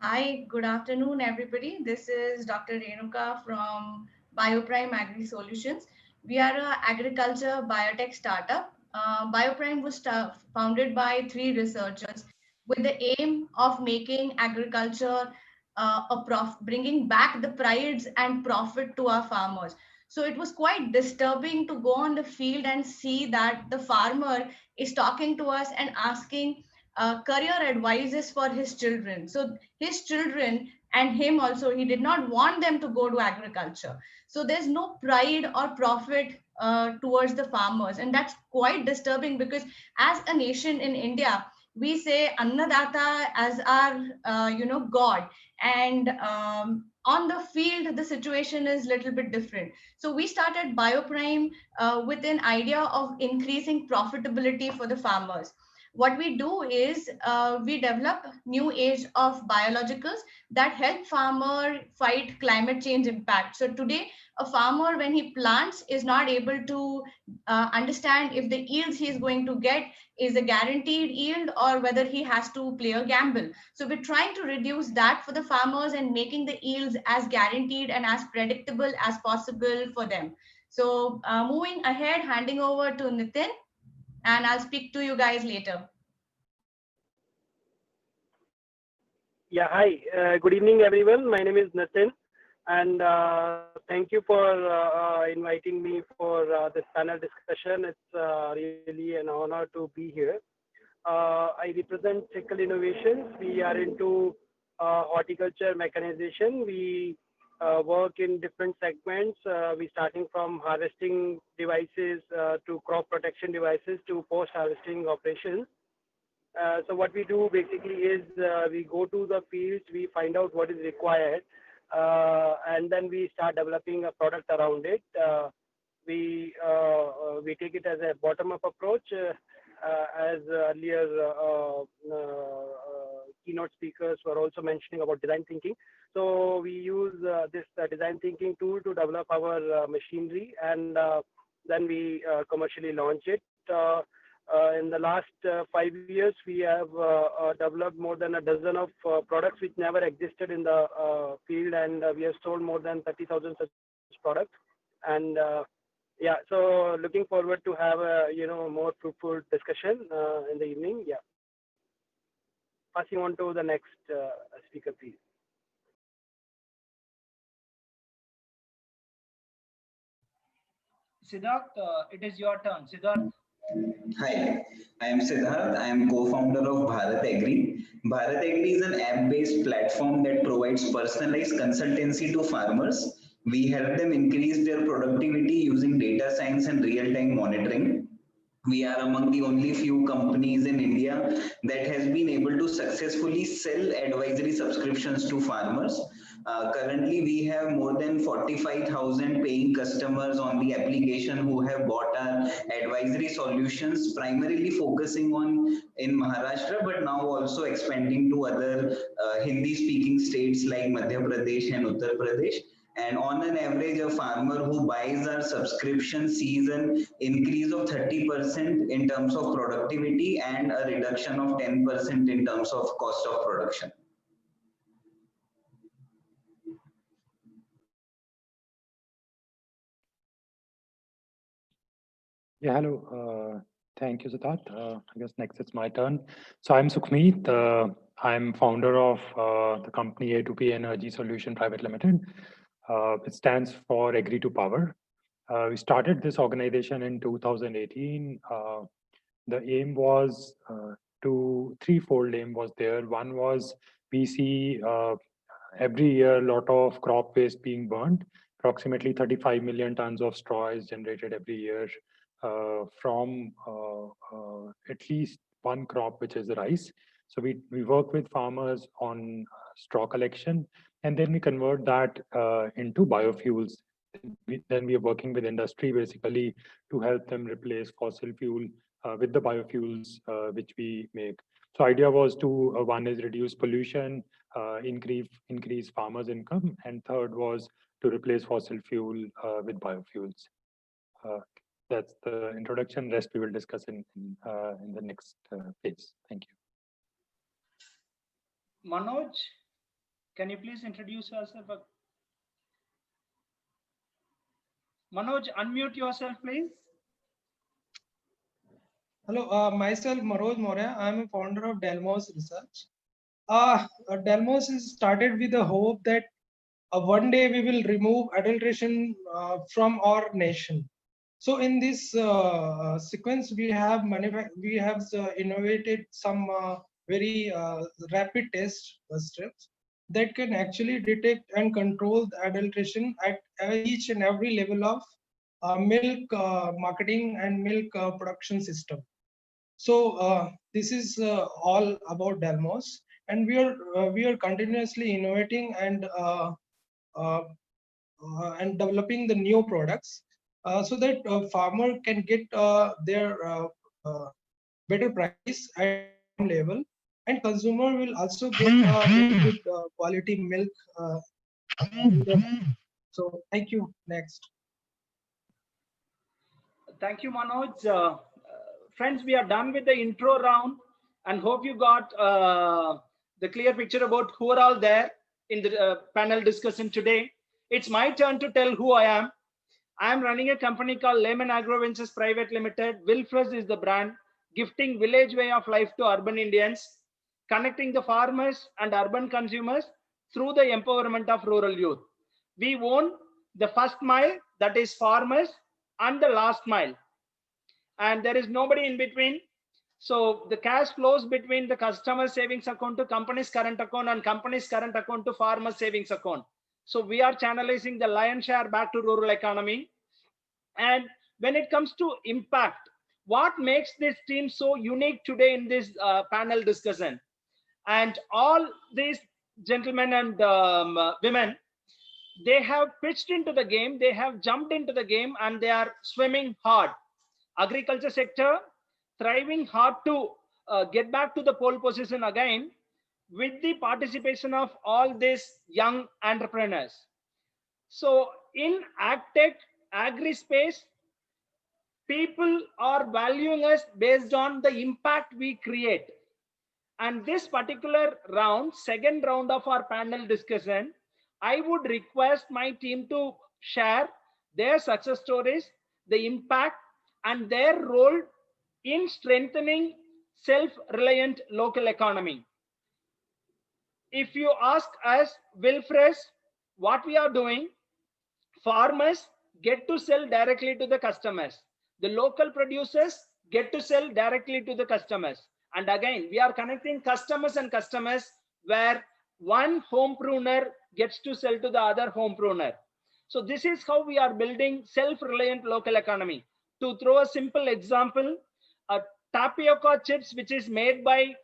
Speaker 6: Hi, good afternoon, everybody. This is Dr. Renuka from Bioprime Agri Solutions. We are an agriculture biotech startup. Bioprime was founded by 3 researchers with the aim of making agriculture bringing back the prides and profit to our farmers. So it was quite disturbing to go on the field and see that the farmer is talking to us and asking career advices for his children. So his children and him also, he did not want them to go to agriculture. So there's no pride or profit towards the farmers. And that's quite disturbing because as a nation in India, we say Annadata as our, God. And on the field, the situation is a little bit different. So we started Bioprime with an idea of increasing profitability for the farmers. What we do is we develop new age of biologicals that help farmer fight climate change impact. So today, a farmer, when he plants, is not able to understand if the yields he is going to get is a guaranteed yield or whether he has to play a gamble. So we're trying to reduce that for the farmers and making the yields as guaranteed and as predictable as possible for them. So moving ahead, handing over to Nitin, and I'll speak to you guys later.
Speaker 7: Yeah, hi. Good evening, everyone. My name is Nitin, and thank you for inviting me for this panel discussion. It's really an honor to be here. I represent Sickle Innovations. We are into horticulture mechanization. We work in different segments. We starting from harvesting devices to crop protection devices to post-harvesting operations. So what we do basically is we go to the fields, we find out what is required, and then we start developing a product around it. We take it as a bottom-up approach, as earlier keynote speakers were also mentioning about design thinking. So we use this design thinking tool to develop our machinery, and then we commercially launch it. In the last 5 years, we have developed more than a dozen of products which never existed in the field, and we have sold more than 30,000 such products. And yeah, so looking forward to have a more fruitful discussion in the evening. Yeah, passing on to the next speaker, please.
Speaker 4: Siddharth, it is your turn. Siddharth.
Speaker 8: Hi, I am Siddharth. I am co-founder of BharatAgri. BharatAgri is an app-based platform that provides personalized consultancy to farmers. We help them increase their productivity using data science and real-time monitoring. We are among the only few companies in India that has been able to successfully sell advisory subscriptions to farmers. Currently, we have more than 45,000 paying customers on the application who have bought our advisory solutions, primarily focusing on in Maharashtra, but now also expanding to other Hindi-speaking states like Madhya Pradesh and Uttar Pradesh. And on an average, a farmer who buys our subscription sees an increase of 30% in terms of productivity and a reduction of 10% in terms of cost of production.
Speaker 9: Yeah, hello. Thank you, Siddharth. I guess next it's my turn. So I'm Sukhmeet. I'm founder of the company A2P Energy Solution Private Limited. It stands for Agri to Power. We started this organization in 2018. The aim was threefold aim was there. One was we see every year a lot of crop waste being burned. Approximately 35 million tons of straw is generated every year from at least one crop, which is rice. So we work with farmers on straw collection, and then we convert that into biofuels. Then we are working with industry basically to help them replace fossil fuel with the biofuels which we make. So idea was to one is reduce pollution, increase farmers' income, and third was to replace fossil fuel with biofuels. That's the introduction. Rest we will discuss in the next phase. Thank you.
Speaker 4: Manoj, can you please introduce yourself? Manoj, unmute yourself, please.
Speaker 10: Hello, myself Manoj Maurya. I am a founder of Delmos Research. Delmos is started with the hope that one day we will remove adulteration from our nation. So in this sequence, we have innovated some very rapid test strips that can actually detect and control the adulteration at each and every level of milk marketing and milk production system. So this is all about Delmos, and we are continuously innovating and developing the new products so that farmer can get their better price at farm level, and consumer will also get very good quality milk. So thank you. Next.
Speaker 4: Thank you, Manoj. Friends, we are done with the intro round and hope you got the clear picture about who are all there in the panel discussion today. It's my turn to tell who I am. I am running a company called Laymen Agro Ventures Private Limited. VilFresh is the brand, gifting village way of life to urban Indians, connecting the farmers and urban consumers through the empowerment of rural youth. We own the first mile, that is farmers, and the last mile, and there is nobody in between. So the cash flows between the customer savings account to company's current account and company's current account to farmer savings account. So we are channelizing the lion's share back to rural economy. And when it comes to impact, what makes this team so unique today in this panel discussion? And all these gentlemen and women, they have pitched into the game, they have jumped into the game, and they are swimming hard. Agriculture sector thriving hard to get back to the pole position again with the participation of all these young entrepreneurs. So in agtech, agri space, people are valuing us based on the impact we create. And this particular round, second round of our panel discussion, I would request my team to share their success stories, the impact, and their role in strengthening self-reliant local economy. If you ask us, VilFresh, what we are doing, farmers get to sell directly to the customers. The local producers get to sell directly to the customers. And again, we are connecting customers and customers where one homepreneur gets to sell to the other homepreneur. So this is how we are building self-reliant local economy. To throw a simple example, tapioca chips, which is made by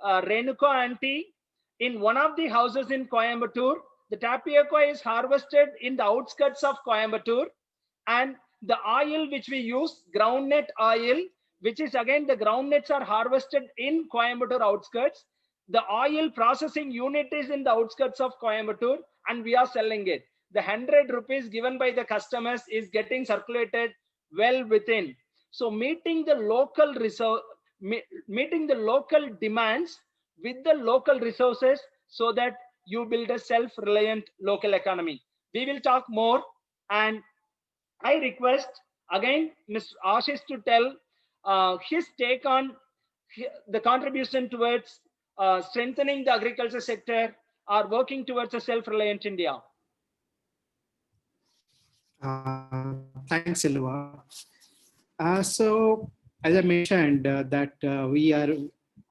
Speaker 4: Renuka auntie in one of the houses in Coimbatore. The tapioca is harvested in the outskirts of Coimbatore, and the oil which we use, groundnut oil, which is again the groundnuts are harvested in Coimbatore outskirts. The oil processing unit is in the outskirts of Coimbatore, and we are selling it. The 100 rupees given by the customers is getting circulated well within. So meeting the local meeting the local demands with the local resources so that you build a self-reliant local economy. We will talk more, and I request again Mr. Ashish to tell his take on the contribution towards strengthening the agriculture sector or working towards a self-reliant India.
Speaker 5: Thanks, Silva. So, as I mentioned, that we are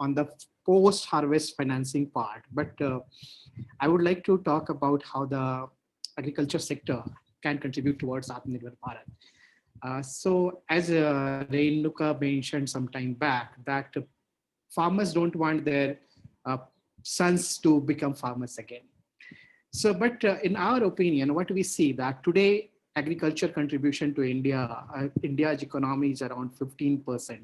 Speaker 5: on the post-harvest financing part, but I would like to talk about how the agriculture sector can contribute towards Atmanirbhar Bharat. So, as Renuka mentioned some time back, that farmers don't want their sons to become farmers again. So, but in our opinion, what we see that today, agriculture contribution to India's economy is around 15%.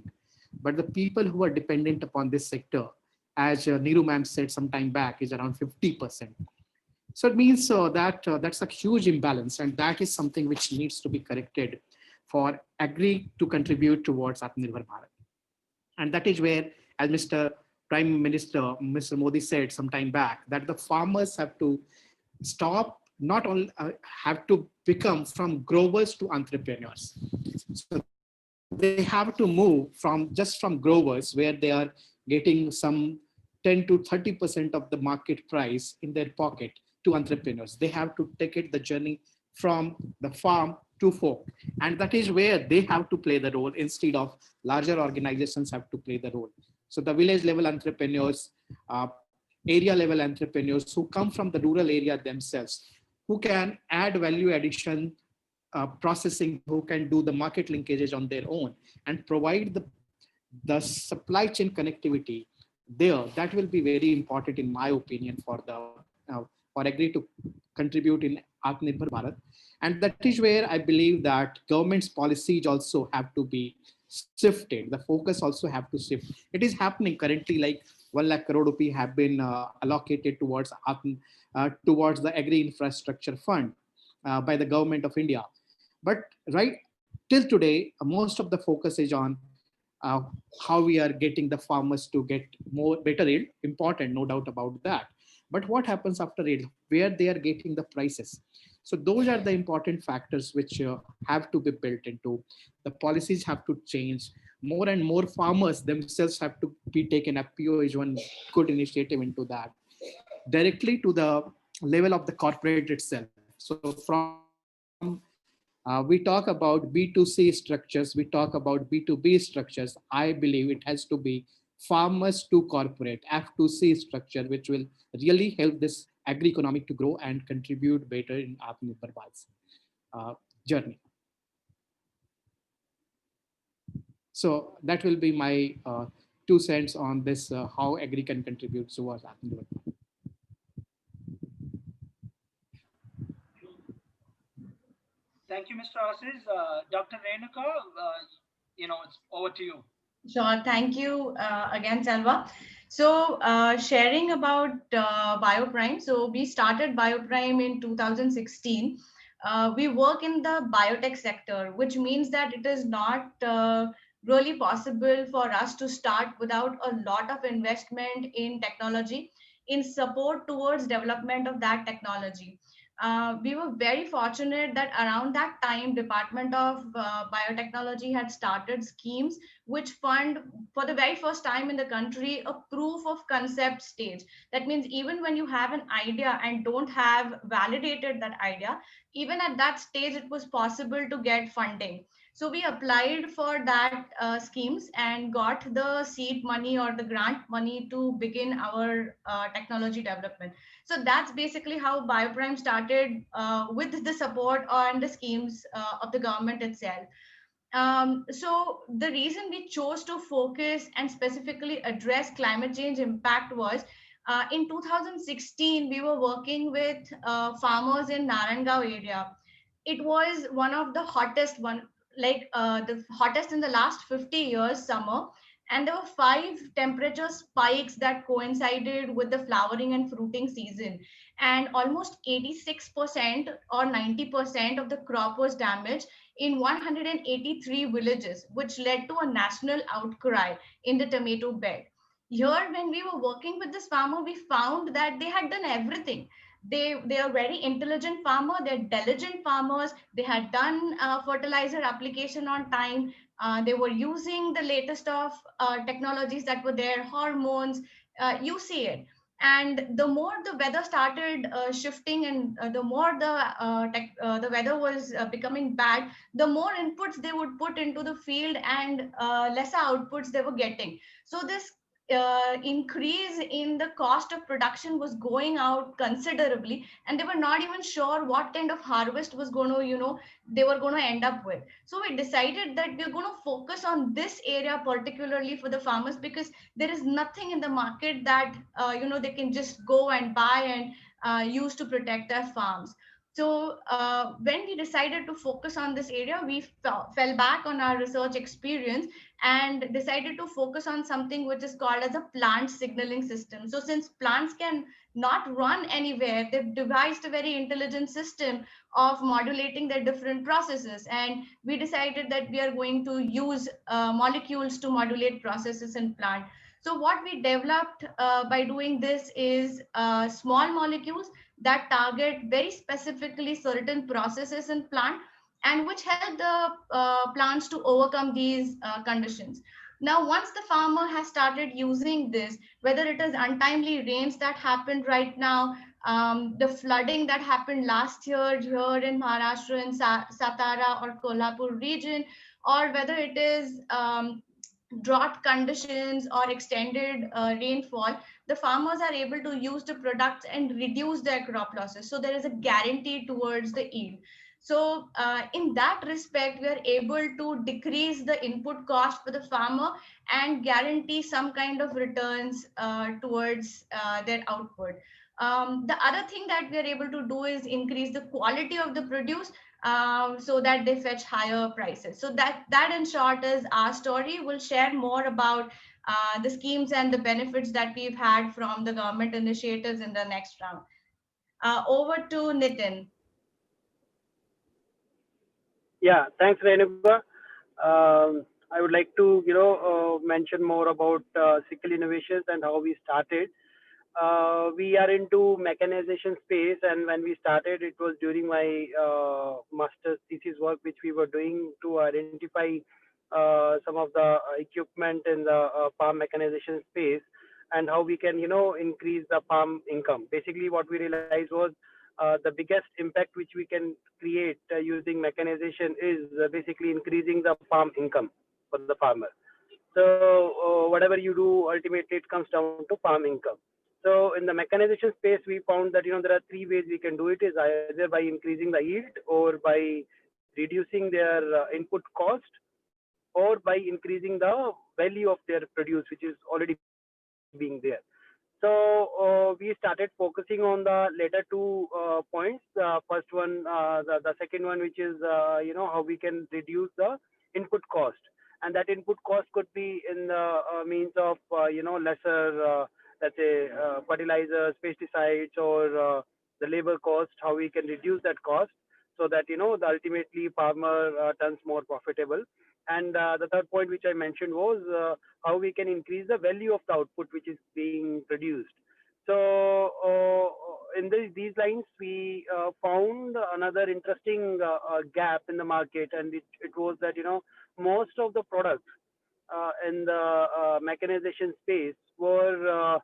Speaker 5: But the people who are dependent upon this sector, as Neeru ma'am said some time back, is around 50%. So it means that that's a huge imbalance, and that is something which needs to be corrected for agri to contribute towards Atmanirbhar Bharat. And that is where, as Mr. Prime Minister, Mr. Modi said some time back, that the farmers have to stop, not only have to become from growers to entrepreneurs. So they have to move from just from growers, where they are getting some 10 to 30% of the market price in their pocket, to entrepreneurs. They have to take it the journey from the farm to fork, and that is where they have to play the role instead of larger organizations have to play the role. So the village level entrepreneurs, area level entrepreneurs who come from the rural area themselves, who can add value addition processing, who can do the market linkages on their own and provide the supply chain connectivity there. That will be very important, in my opinion, for agri to contribute in Atmanirbhar Bharat. And that is where I believe that government's policies also have to be shifted. The focus also have to shift. It is happening currently, like 1 lakh crore rupee have been allocated towards the agri infrastructure fund by the government of India. But right till today, most of the focus is on uh, how we are getting the farmers to get better yield. Important, no doubt about that. But what happens after yield? Where they are getting the prices? So those are the important factors which have to be built into. The policies have to change. More and more farmers themselves have to be taken. FPO is one good initiative into that. Directly to the level of the corporate itself. So from we talk about B2C structures, we talk about B2B structures. I believe it has to be farmers to corporate, F2C structure, which will really help this agri economic to grow and contribute better in Atmanirbhar Bharat's journey. So that will be my 2 cents on this, how agri can contribute towards Atmanirbhar Bharat.
Speaker 4: Thank you, Mr. Ashish. Dr. Renuka, it's over to you.
Speaker 6: Sure. Thank you again, Selva. So sharing about Bioprime. So we started Bioprime in 2016. We work in the biotech sector, which means that it is not really possible for us to start without a lot of investment in technology, in support towards development of that technology. We were very fortunate that around that time, Department of Biotechnology had started schemes which fund for the very first time in the country a proof of concept stage. That means even when you have an idea and don't have validated that idea, even at that stage it was possible to get funding. So we applied for that schemes and got the seed money or the grant money to begin our technology development. So that's basically how Bioprime started, with the support and the schemes of the government itself. So the reason we chose to focus and specifically address climate change impact was, in 2016 we were working with farmers in Narangao area. It was one of the hottest one, like the hottest in the last 50 years summer, and there were 5 temperature spikes that coincided with the flowering and fruiting season, and almost 86% or 90% of the crop was damaged in 183 villages, which led to a national outcry in the tomato bed. Here, when we were working with this farmer, we found that they had done everything. They are very intelligent farmer. They're diligent farmers. They had done fertilizer application on time. They were using the latest of technologies that were there, hormones. You see it. And the more the weather started shifting, and the more the weather was becoming bad, the more inputs they would put into the field, and lesser outputs they were getting. So this increase in the cost of production was going out considerably, and they were not even sure what kind of harvest was going to, they were going to end up with. So we decided that we're going to focus on this area particularly for the farmers, because there is nothing in the market that they can just go and buy and use to protect their farms. So when we decided to focus on this area, we fell back on our research experience and decided to focus on something which is called as a plant signaling system. So since plants can not run anywhere, they've devised a very intelligent system of modulating their different processes. And we decided that we are going to use molecules to modulate processes in plant. So what we developed by doing this is small molecules that target very specifically certain processes in plant, and which help the plants to overcome these conditions. Now, once the farmer has started using this, whether it is untimely rains that happened right now, the flooding that happened last year here in Maharashtra, in Satara or Kolhapur region, or whether it is drought conditions or extended rainfall, the farmers are able to use the products and reduce their crop losses. So there is a guarantee towards the yield. So in that respect, we are able to decrease the input cost for the farmer and guarantee some kind of returns towards their output. The other thing that we are able to do is increase the quality of the produce, so that they fetch higher prices. So that in short is our story. We'll share more about the schemes and the benefits that we've had from the government initiatives in the next round. Over to Nitin.
Speaker 7: Yeah, thanks, Renuka. I would like to, mention more about Sickle Innovations and how we started. We are into mechanization space, and when we started, it was during my master's thesis work, which we were doing to identify some of the equipment in the farm mechanization space, and how we can, increase the farm income. Basically, what we realized was the biggest impact which we can create using mechanization is basically increasing the farm income for the farmer. So whatever you do, ultimately it comes down to farm income. So in the mechanization space, we found that there are three ways we can do it: is either by increasing the yield, or by reducing their input cost, or by increasing the value of their produce, which is already being there. So we started focusing on the later two points. First one, the second one, which is how we can reduce the input cost, and that input cost could be in the means of lesser, let's say, fertilizers, pesticides, or the labor cost. How we can reduce that cost so that the ultimately farmer turns more profitable. And the third point which I mentioned was how we can increase the value of the output which is being produced. So in these lines, we found another interesting gap in the market, and it was that most of the products in the mechanization space were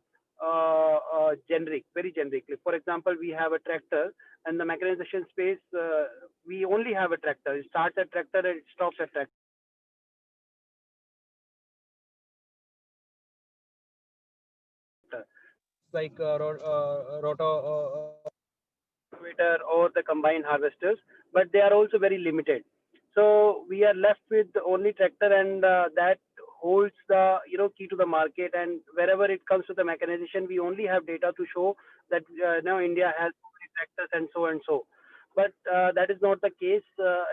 Speaker 7: generic, very generic. Like, for example, we have a tractor, and the mechanization space, we only have a tractor. It starts at tractor and it stops at tractor. Like rotavator or the combined harvesters, but they are also very limited. So we are left with only tractor, and that holds the key to the market. And wherever it comes to the mechanization, we only have data to show that now India has tractors and so and so. But that is not the case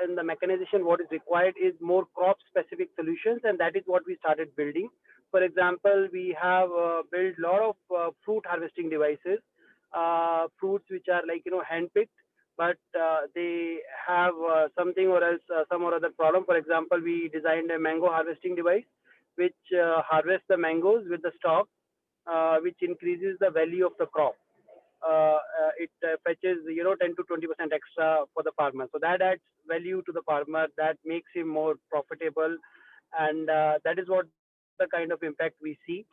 Speaker 7: in the mechanization. What is required is more crop specific solutions, and that is what we started building. For example, we have built a lot of fruit harvesting devices, fruits which are like hand picked, but they have something or else some or other problem. For example, we designed a mango harvesting device which harvests the mangoes with the stalk, which increases the value of the crop. It fetches 10 to 20% extra for the farmer, so that adds value to the farmer, that makes him more profitable. And that is what the kind of impact we see.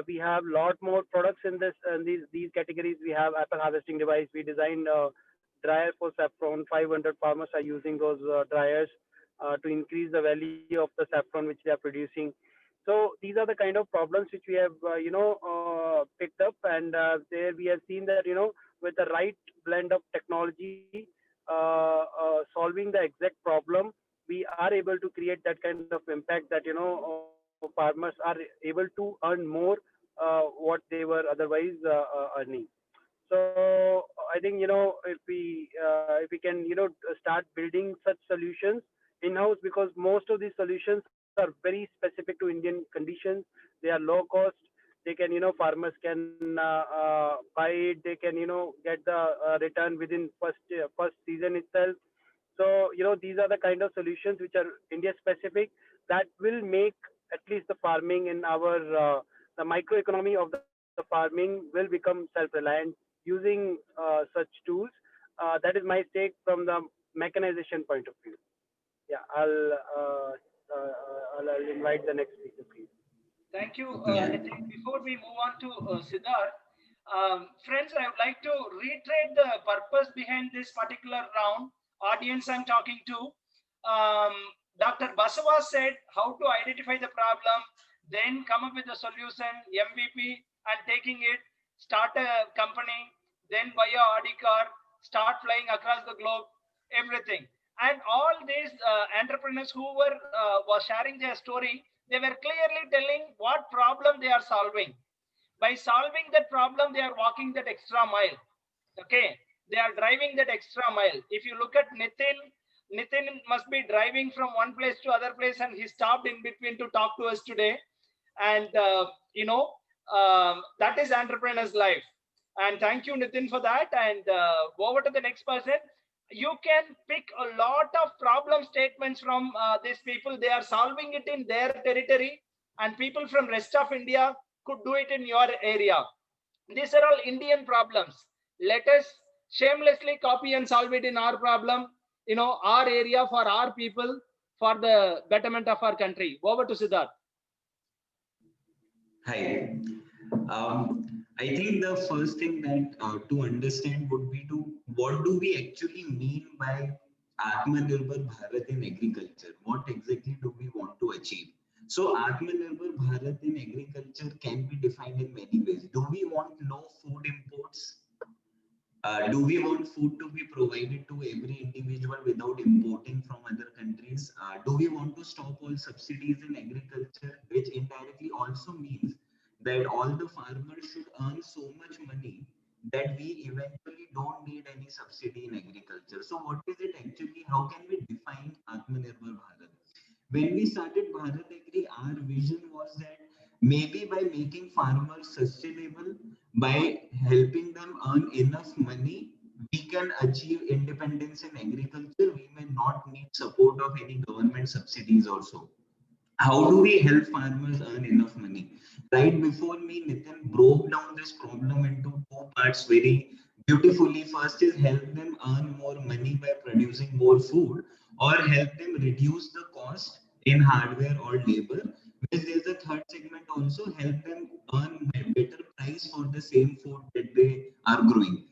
Speaker 7: We have lot more products in this, these categories. We have apple harvesting device. We designed dryer for saffron. 500 farmers are using those dryers to increase the value of the saffron which they are producing. So these are the kind of problems which we have picked up, and there we have seen that with the right blend of technology, solving the exact problem, we are able to create that kind of impact that farmers are able to earn more what they were otherwise earning. So I think if we can start building such solutions in house, because most of these solutions are very specific to Indian conditions. They are low cost. They can farmers can buy it. They can get the return within first season itself. So these are the kind of solutions which are India specific, that will make at least the farming in our the microeconomy of the farming will become self-reliant using such tools. That is my take from the mechanization point of view. Yeah, I'll invite the next speaker, please.
Speaker 4: Thank you,
Speaker 8: Yeah.
Speaker 4: Nitin. Before we move on to Siddharth, friends, I would like to reiterate the purpose behind this particular round. Audience I'm talking to, Dr. Basavaraj said how to identify the problem, then come up with a solution, MVP, and taking it, start a company, then buy a Audi car, start flying across the globe, everything. And all these entrepreneurs who was sharing their story, they were clearly telling what problem they are solving. By solving that problem, they are walking that extra mile. Okay, they are driving that extra mile. If you look at Nitin must be driving from one place to other place, and he stopped in between to talk to us today. And that is entrepreneur's life. And thank you, Nitin, for that. And over to the next person. You can pick a lot of problem statements from these people. They are solving it in their territory, and people from rest of India could do it in your area. These are all Indian problems. Let us shamelessly copy and solve it in our problem, our area, for our people, for the betterment of our country. Over to Siddharth.
Speaker 8: Hi. I think the first thing that to understand would be what do we actually mean by Atmanirbhar Bharat in agriculture? What exactly do we want to achieve? So Atmanirbhar Bharat in agriculture can be defined in many ways. Do we want no food imports? Do we want food to be provided to every individual without importing from other countries? Do we want to stop all subsidies in agriculture, which indirectly also means that all the farmers should earn so much money that we eventually don't need any subsidy in agriculture? So what is it actually? How can we define Atmanirbhar Bharat? When we started BharatAgri, our vision was that maybe by making farmers sustainable, by helping them earn enough money, we can achieve independence in agriculture. We may not need support of any government subsidies also. How do we help farmers earn enough money? Right before me, Nitin broke down this problem into two parts very beautifully. First is help them earn more money by producing more food, or help them reduce the cost in hardware or labor. Whereas there's a third segment also, help them earn better price for the same food that they are growing.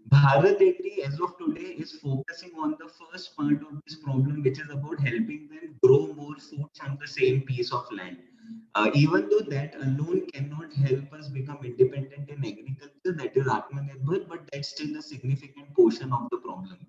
Speaker 8: BharatAgri as of today is focusing on the first part of this problem, which is about helping them grow more food from the same piece of land. Even though that alone cannot help us become independent in agriculture, that is Atmanirbhar, but that's still a significant portion of the problem.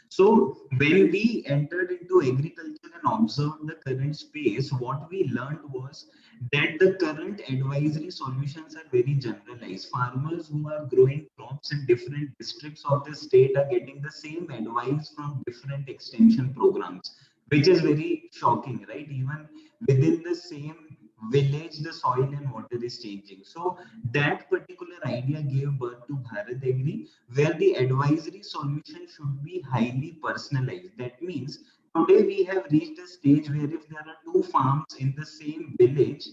Speaker 8: So when we entered into agriculture and observed the current space, what we learned was that the current advisory solutions are very generalized. Farmers who are growing crops in different districts of the state are getting the same advice from different extension programs, which is very shocking, right? Even within the same village, the soil and water is changing. So that particular idea gave birth to BharatAgri, where the advisory solution should be highly personalized. That means today we have reached a stage where if there are two farms in the same village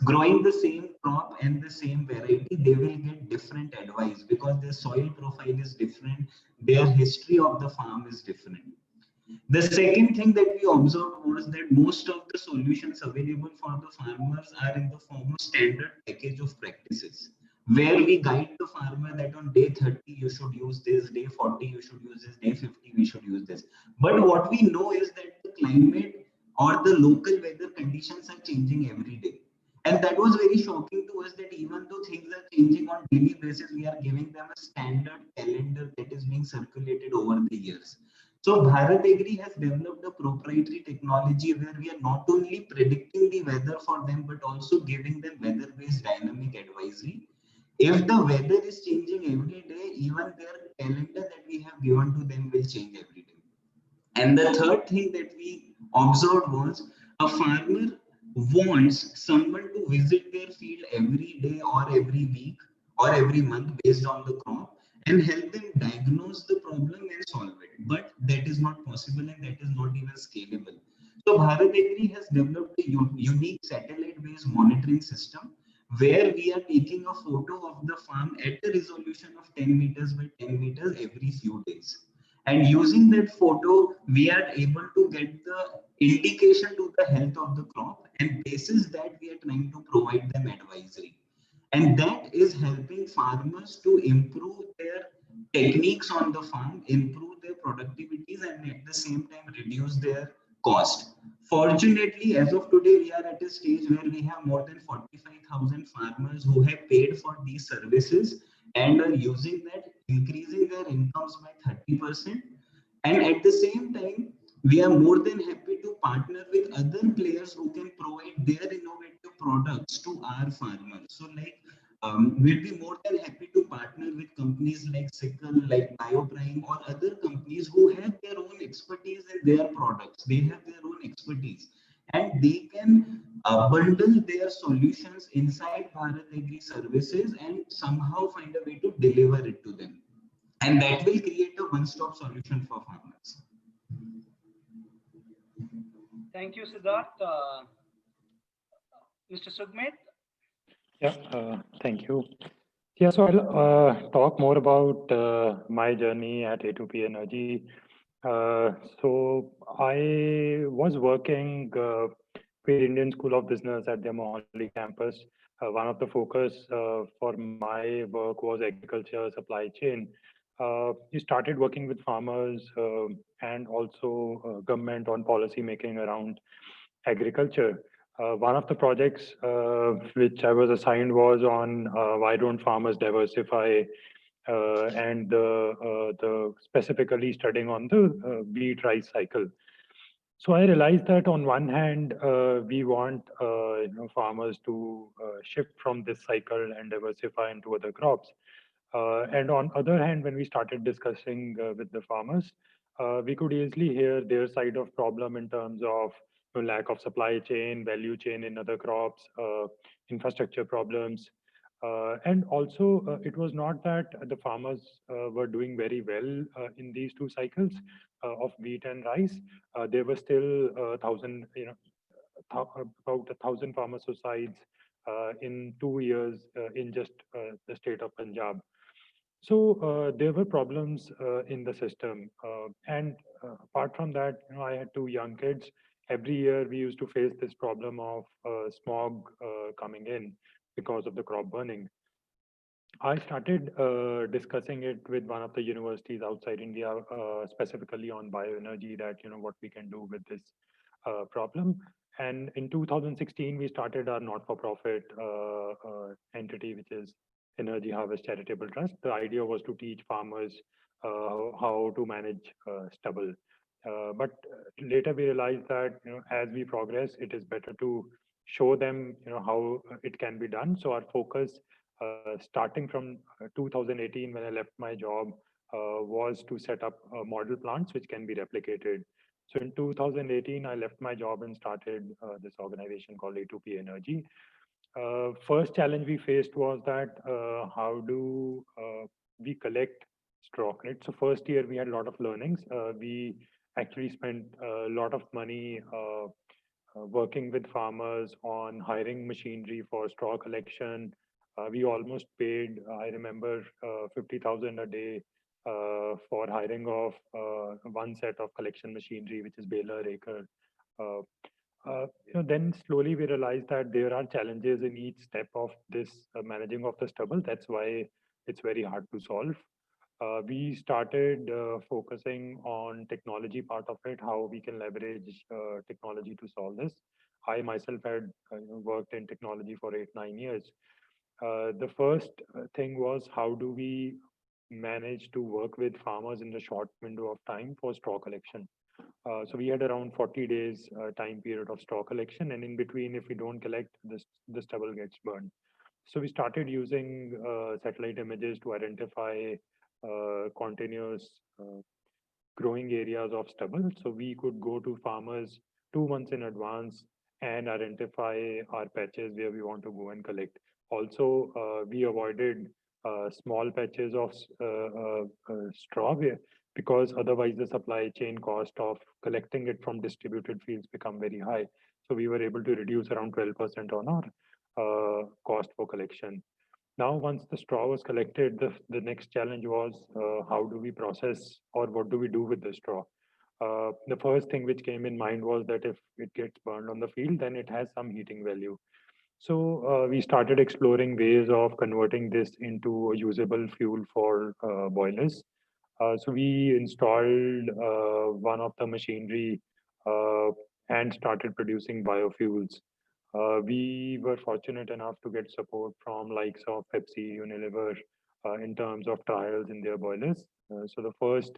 Speaker 8: growing the same crop and the same variety, they will get different advice because their soil profile is different, their history of the farm is different. The second thing that we observed was that most of the solutions available for the farmers are in the form of standard package of practices, where we guide the farmer that on day 30 you should use this, day 40 you should use this, day 50 we should use this. But what we know is that the climate or the local weather conditions are changing every day. And that was very shocking to us, that even though things are changing on daily basis, we are giving them a standard calendar that is being circulated over the years. So BharatAgri has developed a proprietary technology where we are not only predicting the weather for them, but also giving them weather-based dynamic advisory. If the weather is changing every day, even their calendar that we have given to them will change every day. And the third thing that we observed was a farmer wants someone to visit their field every day or every week or every month based on the crop and help them diagnose the problem and solve it. But that is not possible and that is not even scalable. So BharatAgri has developed a unique satellite-based monitoring system where we are taking a photo of the farm at a resolution of 10 meters by 10 meters every few days. And using that photo, we are able to get the indication to the health of the crop, and basis that we are trying to provide them advisory. And that is helping farmers to improve their techniques on the farm, improve their productivities, and at the same time reduce their cost. Fortunately, as of today, we are at a stage where we have more than 45,000 farmers who have paid for these services and are using that, increasing their incomes by 30%. And at the same time, we are more than happy to partner with other players who can provide their innovative products to our farmers. So like we'd be more than happy to partner with companies like Sickle, like Bioprime, or other companies who have their own expertise in their products. They have their own expertise, and they can bundle their solutions inside BharatAgri services and somehow find a way to deliver it to them. And that will create a one-stop solution for farmers.
Speaker 4: Thank you, Siddharth. Mr. Sugmet?
Speaker 9: Yeah, thank you. Yeah, so I'll talk more about my journey at A2P Energy. So I was working with Indian School of Business at their Mohali campus. One of the focus for my work was agriculture supply chain. We started working with farmers and also government on policy making around agriculture. One of the projects which I was assigned was on why don't farmers diversify, and the specifically studying on the wheat rice cycle. So I realized that on one hand, we want farmers to shift from this cycle and diversify into other crops. And on other hand, when we started discussing with the farmers, we could easily hear their side of problem in terms of lack of supply chain, value chain in other crops, infrastructure problems. And also, it was not that the farmers were doing very well in these two cycles of wheat and rice. There were still about 1,000 farmer suicides in 2 years in just the state of Punjab. So there were problems in the system, and apart from that, I had two young kids. Every year we used to face this problem of smog coming in because of the crop burning. I started discussing it with one of the universities outside India, specifically on bioenergy, that what we can do with this problem. And in 2016, we started our not-for-profit entity, which is Energy Harvest Charitable Trust. The idea was to teach farmers how to manage stubble. But later we realized that as we progress, it is better to show them how it can be done. So our focus, starting from 2018, when I left my job, was to set up model plants which can be replicated. So in 2018, I left my job and started this organization called A2P Energy. First challenge we faced was that how do we collect straw, right? So first year we had a lot of learnings. We actually spent a lot of money working with farmers on hiring machinery for straw collection. We almost paid, I remember, 50,000 a day for hiring of one set of collection machinery, which is baler, raker. Then slowly we realized that there are challenges in each step of this managing of the stubble. That's why it's very hard to solve. We started focusing on technology part of it, how we can leverage technology to solve this. I myself had worked in technology for 8-9 years. The first thing was, how do we manage to work with farmers in the short window of time for straw collection? So we had around 40 days time period of straw collection, and in between, if we don't collect, the stubble gets burned. So we started using satellite images to identify continuous growing areas of stubble. So we could go to farmers 2 months in advance and identify our patches where we want to go and collect. Also, we avoided small patches of straw because otherwise the supply chain cost of collecting it from distributed fields become very high. So we were able to reduce around 12% on our cost for collection. Now, once the straw was collected, the next challenge was how do we process, or what do we do with the straw? The first thing which came in mind was that if it gets burned on the field, then it has some heating value. So we started exploring ways of converting this into a usable fuel for boilers. So we installed one of the machinery and started producing biofuels. We were fortunate enough to get support from likes of Pepsi, Unilever, in terms of trials in their boilers. So the first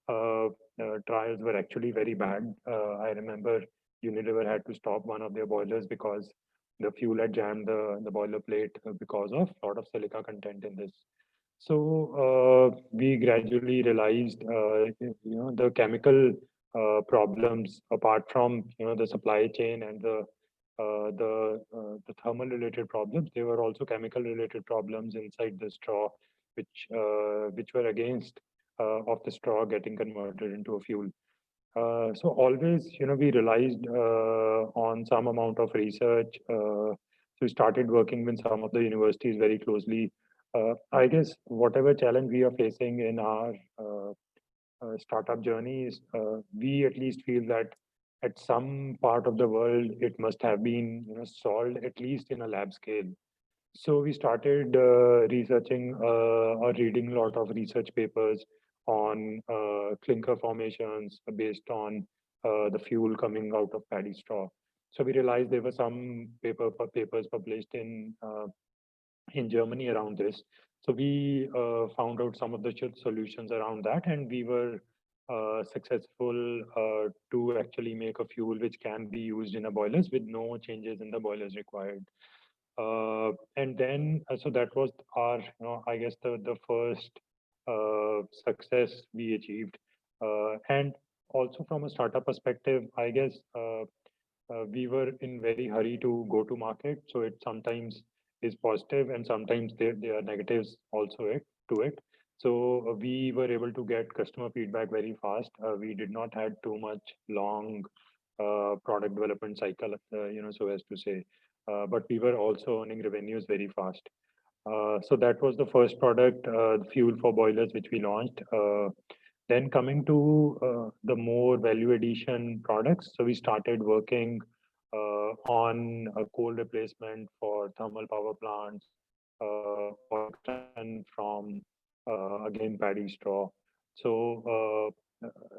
Speaker 9: trials were actually very bad. I remember Unilever had to stop one of their boilers because the fuel had jammed the boiler plate because of a lot of silica content in this. So we gradually realized, the chemical problems, apart from the supply chain and the thermal related problems, there were also chemical related problems inside the straw, which were against of the straw getting converted into a fuel. So always, we realized on some amount of research. So we started working with some of the universities very closely. I guess whatever challenge we are facing in our startup journeys, we at least feel that at some part of the world, it must have been solved at least in a lab scale. So we started researching or reading a lot of research papers on clinker formations based on the fuel coming out of paddy straw. So we realized there were some papers published in Germany around this. So we found out some of the solutions around that, and we were successful to actually make a fuel which can be used in a boilers with no changes in the boilers required. And then, so that was our, I guess the first success we achieved. And also from a startup perspective, I guess we were in very hurry to go to market. So it sometimes is positive and sometimes there are negatives also to it. So we were able to get customer feedback very fast. We did not had too much long product development cycle, so as to say. But we were also earning revenues very fast. So that was the first product, fuel for boilers, which we launched. Then coming to the more value addition products, so we started working on a coal replacement for thermal power plants, from again paddy straw. So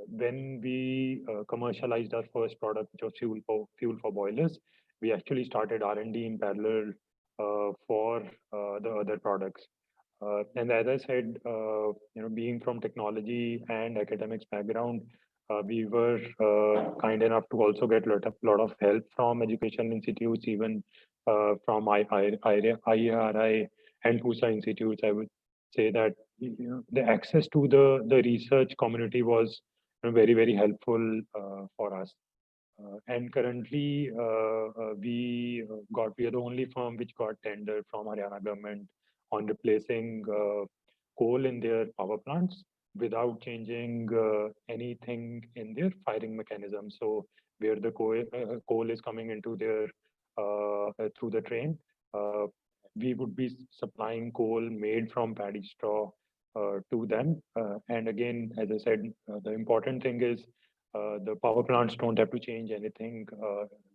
Speaker 9: when we commercialized our first product, which was fuel for boilers, we actually started R&D in parallel for the other products. And as I said, being from technology and academics background, we were kind enough to also get a lot of help from educational institutes, even from IRI and PUSA institutes. I would say that the access to the research community was very, very helpful for us. And currently, we are the only firm which got tender from Haryana government on replacing coal in their power plants without changing anything in their firing mechanism. So where the coal is coming into their through the train, we would be supplying coal made from paddy straw to them. And again, as I said, the important thing is the power plants don't have to change anything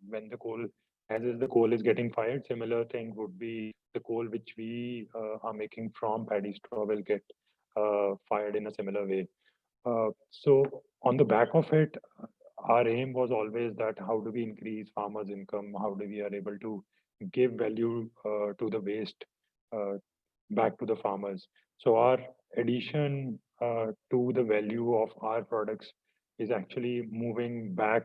Speaker 9: when the coal, as is the coal is getting fired. Similar thing would be the coal which we are making from paddy straw will get fired in a similar way. So on the back of it, our aim was always that how do we increase farmers' income? How do we are able to give value to the waste back to the farmers? So our addition to the value of our products is actually moving back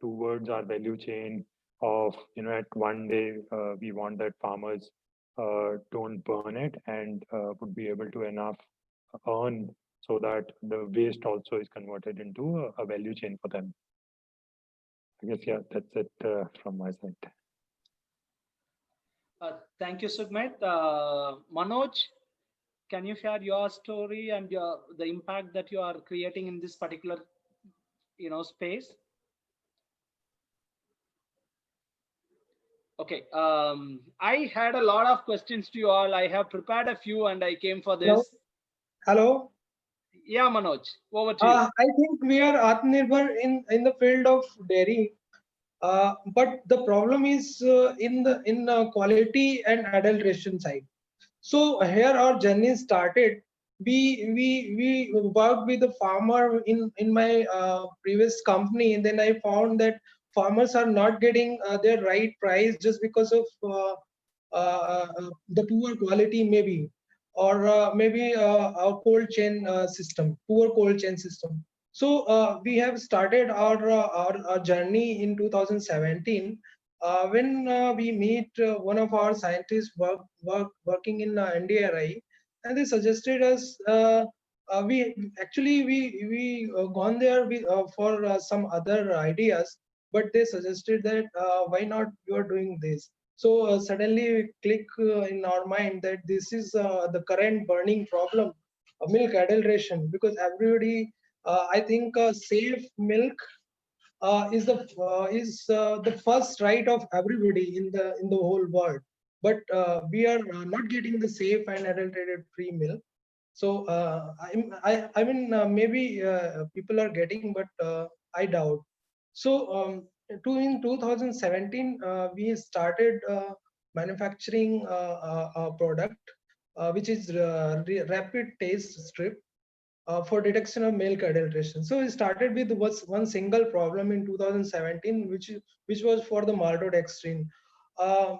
Speaker 9: towards our value chain of, at one day, we want that farmers don't burn it and would be able to enough earn so that the waste also is converted into a value chain for them. I guess, yeah, that's it from my side.
Speaker 4: Thank you, Sugmet. Manoj, can you share your story and the impact that you are creating in this particular, space? Okay. I had a lot of questions to you all. I have prepared a few, and I came for this.
Speaker 10: Hello.
Speaker 4: Yeah, Manoj, over to you.
Speaker 10: I think we are Atmanirbhar in the field of dairy. But the problem is in the quality and adulteration side. So here our journey started. We worked with the farmer in my previous company, and then I found that farmers are not getting their right price just because of the poor quality, maybe, or maybe our cold chain system, poor cold chain system. So we have started our journey in 2017 When we meet one of our scientists working in NDRI, and they suggested us, we gone there for some other ideas, but they suggested that why not you are doing this. So suddenly we click in our mind that this is the current burning problem, milk adulteration, because everybody, I think, safe milk is the first right of everybody in the whole world. But we are not getting the safe and adulterated free milk. So I mean, maybe people are getting, but I doubt. So in 2017, we started manufacturing a product which is rapid taste strip for detection of milk adulteration. So we started with one single problem in 2017, which was for the maltodextrin. Uh,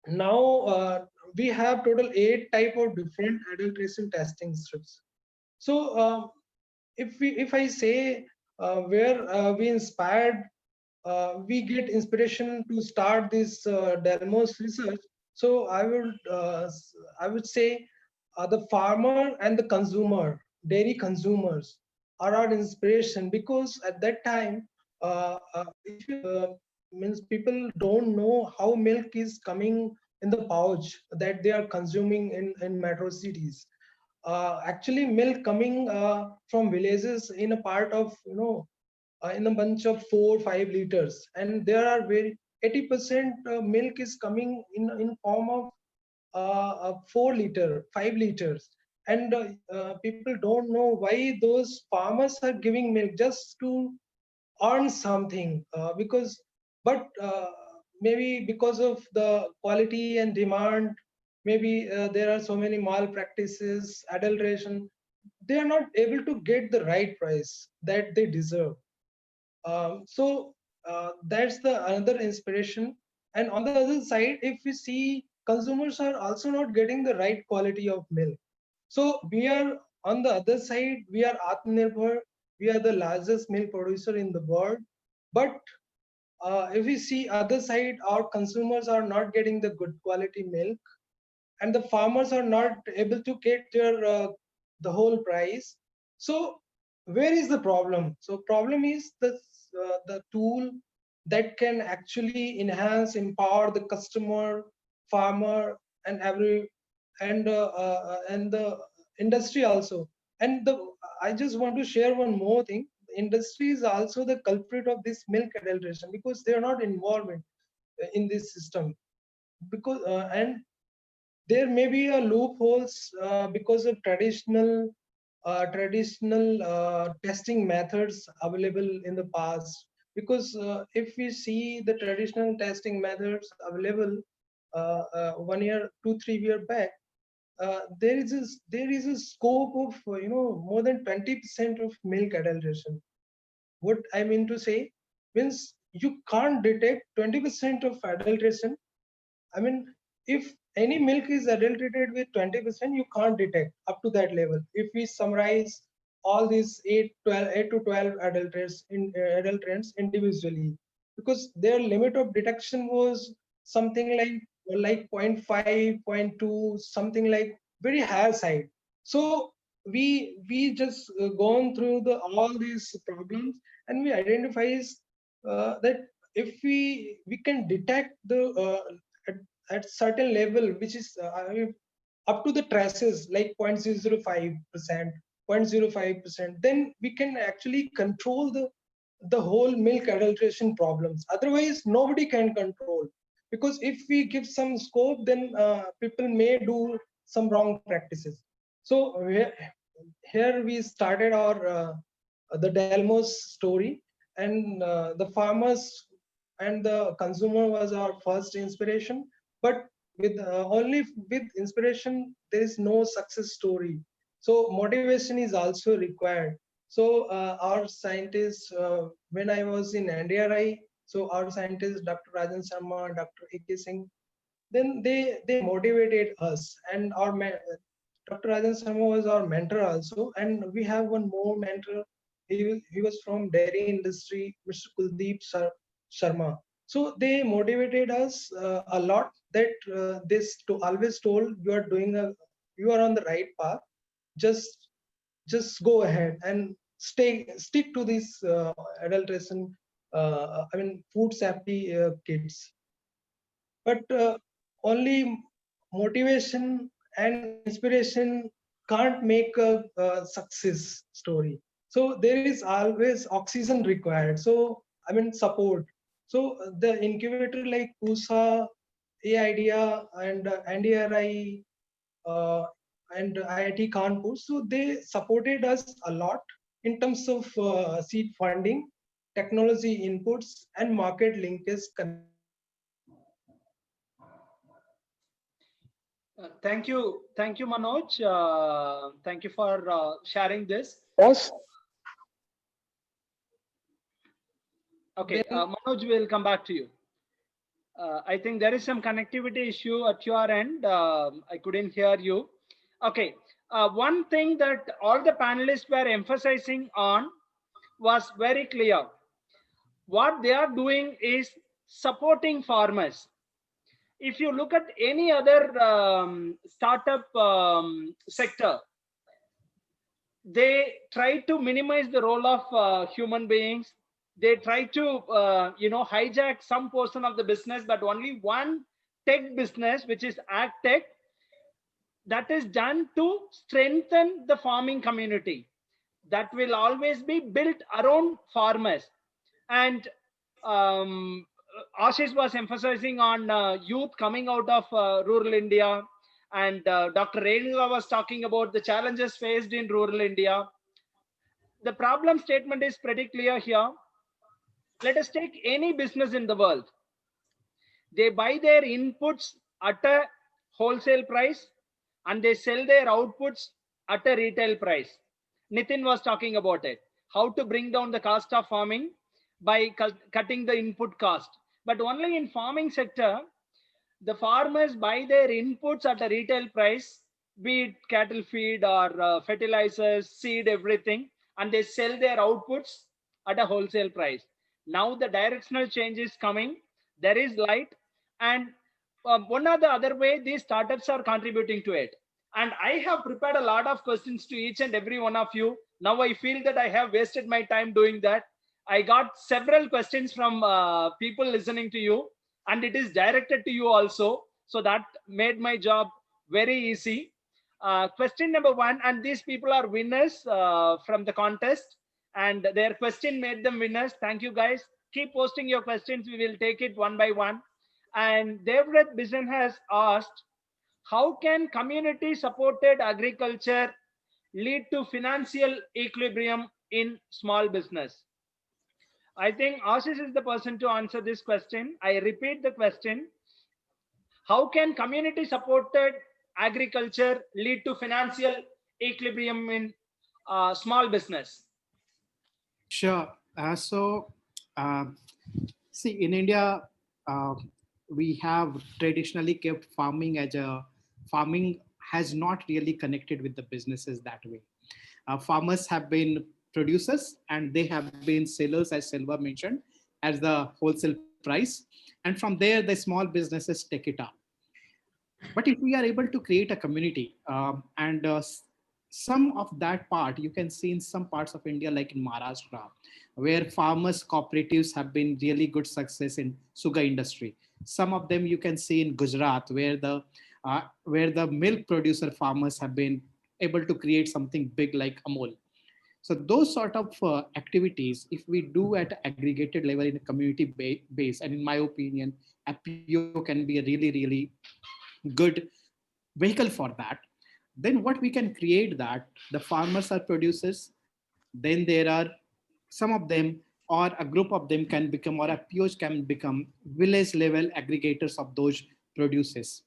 Speaker 10: Now we have total 8 type of different adulteration testing strips. So if I say where we inspired, we get inspiration to start this Delmos research. So I would say the farmer and the consumer, dairy consumers, are our inspiration, because at that time, if means people don't know how milk is coming in the pouch that they are consuming in metro cities. Actually, milk coming from villages in a part of, in a bunch of 4-5 liters, and there are very 80% milk is coming in form of 4 liter 5 liters. And people don't know why those farmers are giving milk just to earn something, because but maybe because of the quality and demand, maybe there are so many malpractices, adulteration, they are not able to get the right price that they deserve. So that's the another inspiration. And on the other side, if we see, consumers are also not getting the right quality of milk. So we are on the other side, we are Atmanirbhar, we are the largest milk producer in the world. But if we see other side, our consumers are not getting the good quality milk, and the farmers are not able to get their the whole price. So where is the problem? So problem is the tool that can actually enhance, empower the customer, farmer, and every and the industry also. And the I just want to share one more thing. The industry is also the culprit of this milk adulteration, because they are not involved in this system. Because and there may be a loopholes because of traditional testing methods available in the past. Because if we see the traditional testing methods available 1 year, 2-3 year back, there is a scope of more than 20% of milk adulteration. What I mean to say means you can't detect 20% of adulteration. I mean, if any milk is adulterated with 20%, you can't detect up to that level. If we summarize all these 8 to 12 adulterants individually, because their limit of detection was something like zero point 0.5, zero point 0.2, something like very higher side. So we just gone through all these problems, and we identifies that if we can detect the at certain level, which is up to the traces like 0.005%, 0.05%, then we can actually control the whole milk adulteration problems. Otherwise, nobody can control, because if we give some scope, then people may do some wrong practices. So here we started our the Delmos story, and the farmers and the consumer was our first inspiration. But with only with inspiration, there is no success story. So motivation is also required. So our scientists, when I was in NDRI, so our scientists, Dr. Rajan Sharma, Dr. A.K. Singh, then they motivated us. And Dr. Rajan Sharma was our mentor also, and we have one more mentor. He was from dairy industry, Mr. Kuldeep Sharma. So they motivated us a lot, that this to always told, you are on the right path. Just go ahead and stick to this adulteration. I mean, food safety kits. But only motivation and inspiration can't make a success story. So there is always oxygen required. So I mean, support. So the incubator like pusa, AIDEA, and NDRI, uh, and IIT Kanpur, so they supported us a lot in terms of seed funding, technology inputs, and market linkage connectivity.
Speaker 4: Thank you, Manoj. Thank you for sharing this.
Speaker 7: Yes.
Speaker 4: Okay, Manoj, will come back to you. I think there is some connectivity issue at your end. I couldn't hear you. Okay, one thing that all the panelists were emphasizing on was very clear. What they are doing is supporting farmers. If you look at any other startup sector, they try to minimize the role of human beings. They try to hijack some portion of the business, but only one tech business, which is ag tech, that is done to strengthen the farming community, that will always be built around farmers. And Ashish was emphasizing on youth coming out of rural India, and Dr. Renuka was talking about the challenges faced in rural India. The problem statement is pretty clear here. Let us take any business in the world. They buy their inputs at a wholesale price and they sell their outputs at a retail price. Nitin was talking about it, how to bring down the cost of farming by cutting the input cost. But only in farming sector, the farmers buy their inputs at a retail price, be it cattle feed or fertilizers, seed, everything, and they sell their outputs at a wholesale price. Now the directional change is coming. There is light, and one or the other way, these startups are contributing to it. And I have prepared a lot of questions to each and every one of you. Now I feel that I have wasted my time doing that. I got several questions from people listening to you, and it is directed to you also. So that made my job very easy. Question number one, and these people are winners from the contest, and their question made them winners. Thank you, guys. Keep posting your questions. We will take it one by one. And Devrat Bisan has asked, how can community supported agriculture lead to financial equilibrium in small business? I think Ashish is the person to answer this question. I repeat the question. How can community supported agriculture lead to financial equilibrium in small business?
Speaker 5: Sure. Uh, See, in India, uh, we have traditionally kept farming as a farming has not really connected with the businesses that way. Farmers have been producers and they have been sellers, as Silva mentioned, as the wholesale price. And from there, the small businesses take it up. But if we are able to create a community and some of that part you can see in some parts of India, like in Maharashtra, where farmers cooperatives have been really good success in sugar industry. Some of them you can see in Gujarat, where the milk producer farmers have been able to create something big like Amol. So those sort of activities, if we do at aggregated level in a community base, and in my opinion, APO can be a really good vehicle for that. Then what we can create that the farmers are producers, then there are some of them or a group of them can become, or a POs can become village level aggregators of those produces.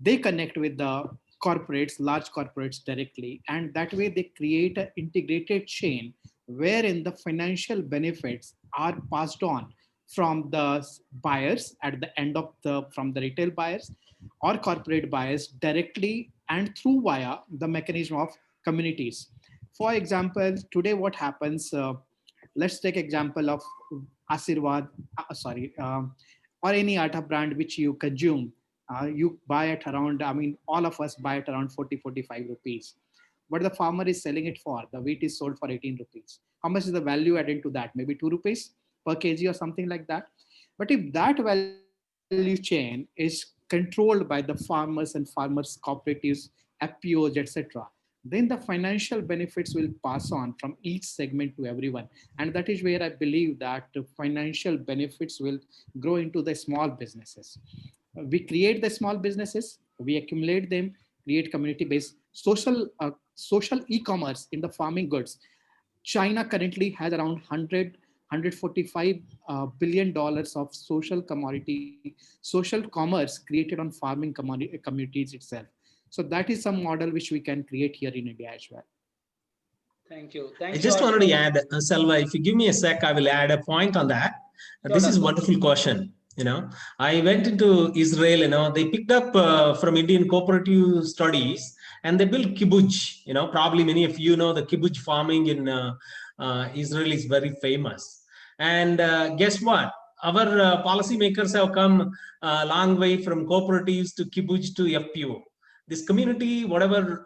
Speaker 5: They connect with the corporates, large corporates directly, and that way they create an integrated chain wherein the financial benefits are passed on from the buyers at the end of the from the retail buyers or corporate buyers directly and through via the mechanism of communities. For example, today what happens, let's take example of Asirvad, or any Atta brand which you consume, you buy at around, I mean, all of us buy at around 40-45 rupees. What the farmer is selling it for, the wheat is sold for 18 rupees. How much is the value added to that? Maybe 2 rupees per kg or something like that. But if that value chain is controlled by the farmers and farmers cooperatives, FPOs, etc., then the financial benefits will pass on from each segment to everyone. And that is where I believe that the financial benefits will grow into the small businesses. We create the small businesses, we accumulate them, create community-based social e-commerce in the farming goods. China currently has around 145 billion dollars of social commerce created on farming communities itself. So that is some model which we can create here in India as well.
Speaker 4: Thank you.
Speaker 3: I just wanted to add, Selva, if you give me a sec, I will add a point on that. This is a wonderful question. I went into Israel, they picked up from Indian cooperative studies and they built kibbutz. Probably many of you know the kibbutz farming in Israel is very famous. And guess what? Our policymakers have come a long way from cooperatives to kibbutz to FPO. This community, whatever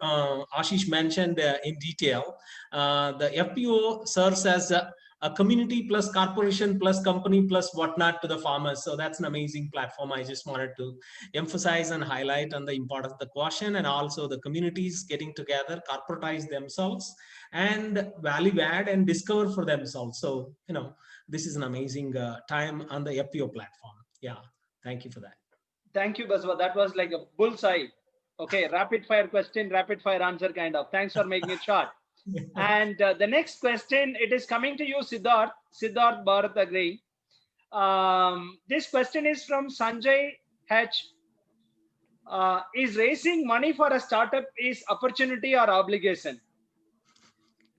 Speaker 3: Ashish mentioned in detail, the FPO serves as a community plus corporation plus company plus whatnot to the farmers. So that's an amazing platform. I just wanted to emphasize and highlight on the importance of the question, and also the communities getting together, corporatize themselves and value add and discover for themselves. So, this is an amazing time on the FPO platform. Yeah. Thank you for that.
Speaker 4: Thank you, Baswa. That was like a bullseye. Okay. Rapid fire question, rapid fire answer kind of. Thanks for making it short. And the next question, it is coming to you, Siddharth BharatAgri. This question is from Sanjay H. Is raising money for a startup is opportunity or obligation?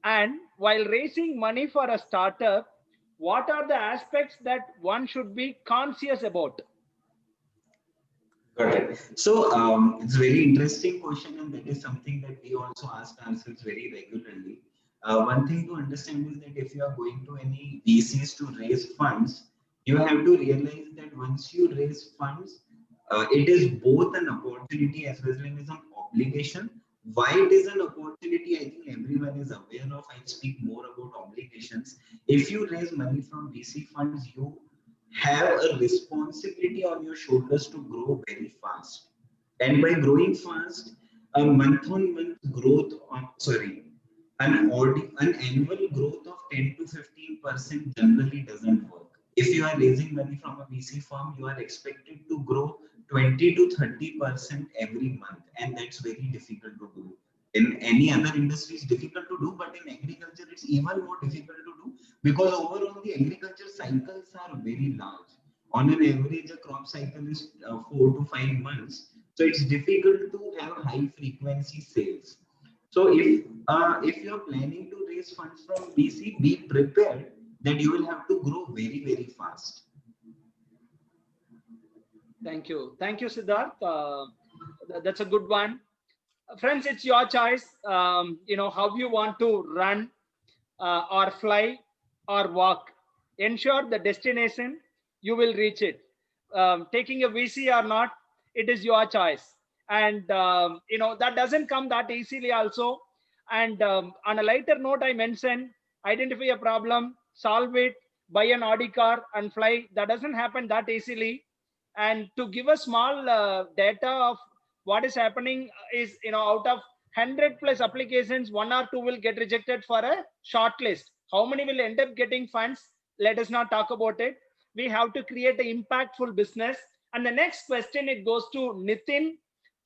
Speaker 4: And while raising money for a startup, what are the aspects that one should be conscious about?
Speaker 8: Got it. So it's a very interesting question, and that is something that we also ask ourselves very regularly. One thing to understand is that if you are going to any VCs to raise funds, you have to realize that once you raise funds, it is both an opportunity as well as an obligation. Why it is an opportunity, I think everyone is aware of. I'll speak more about obligations. If you raise money from VC funds, you have a responsibility on your shoulders to grow very fast. And by growing fast, a month-on-month growth an annual growth of 10 to 15% generally doesn't work. If you are raising money from a VC firm, you are expected to grow 20 to 30% every month, and that's very difficult to do. In any other industry, it's difficult to do, but in agriculture, it's even more difficult to do because overall the agriculture cycles are very large. On an average, a crop cycle is 4 to 5 months, so it's difficult to have high frequency sales. So if you're planning to raise funds from VC, be prepared that you will have to grow very, very fast.
Speaker 4: Thank you, Siddharth. That's a good one. Friends, it's your choice. How you want to run or fly or walk. Ensure the destination, you will reach it. Taking a VC or not, it is your choice. And that doesn't come that easily also. And on a lighter note, I mentioned identify a problem, solve it, buy an Audi car and fly. That doesn't happen that easily. And to give a small data of what is happening is, out of 100 plus applications, 1 or 2 will get rejected for a short list. How many will end up getting funds? Let us not talk about it. We have to create an impactful business. And the next question, it goes to Nitin,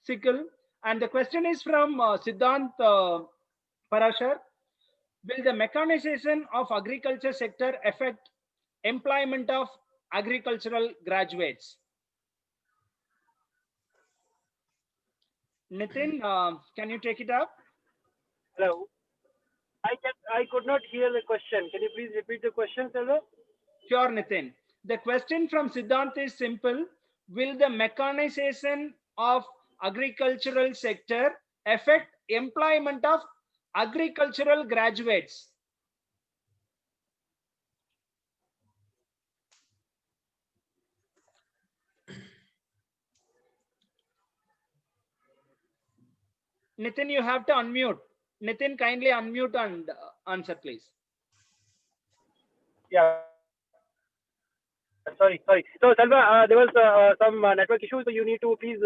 Speaker 4: Sickle. And the question is from Siddharth Parashar. Will the mechanization of agriculture sector affect employment of agricultural graduates? Nitin, can you take it up?
Speaker 7: Hello. I could not hear the question. Can you please repeat the question, Selva?
Speaker 4: Sure, Nitin. The question from Siddharth is simple. Will the mechanization of agricultural sector affect employment of agricultural graduates? Nitin, you have to unmute. Nitin, kindly unmute and answer, please.
Speaker 7: Yeah, sorry. So, Selva, there was some network issue, so you need to please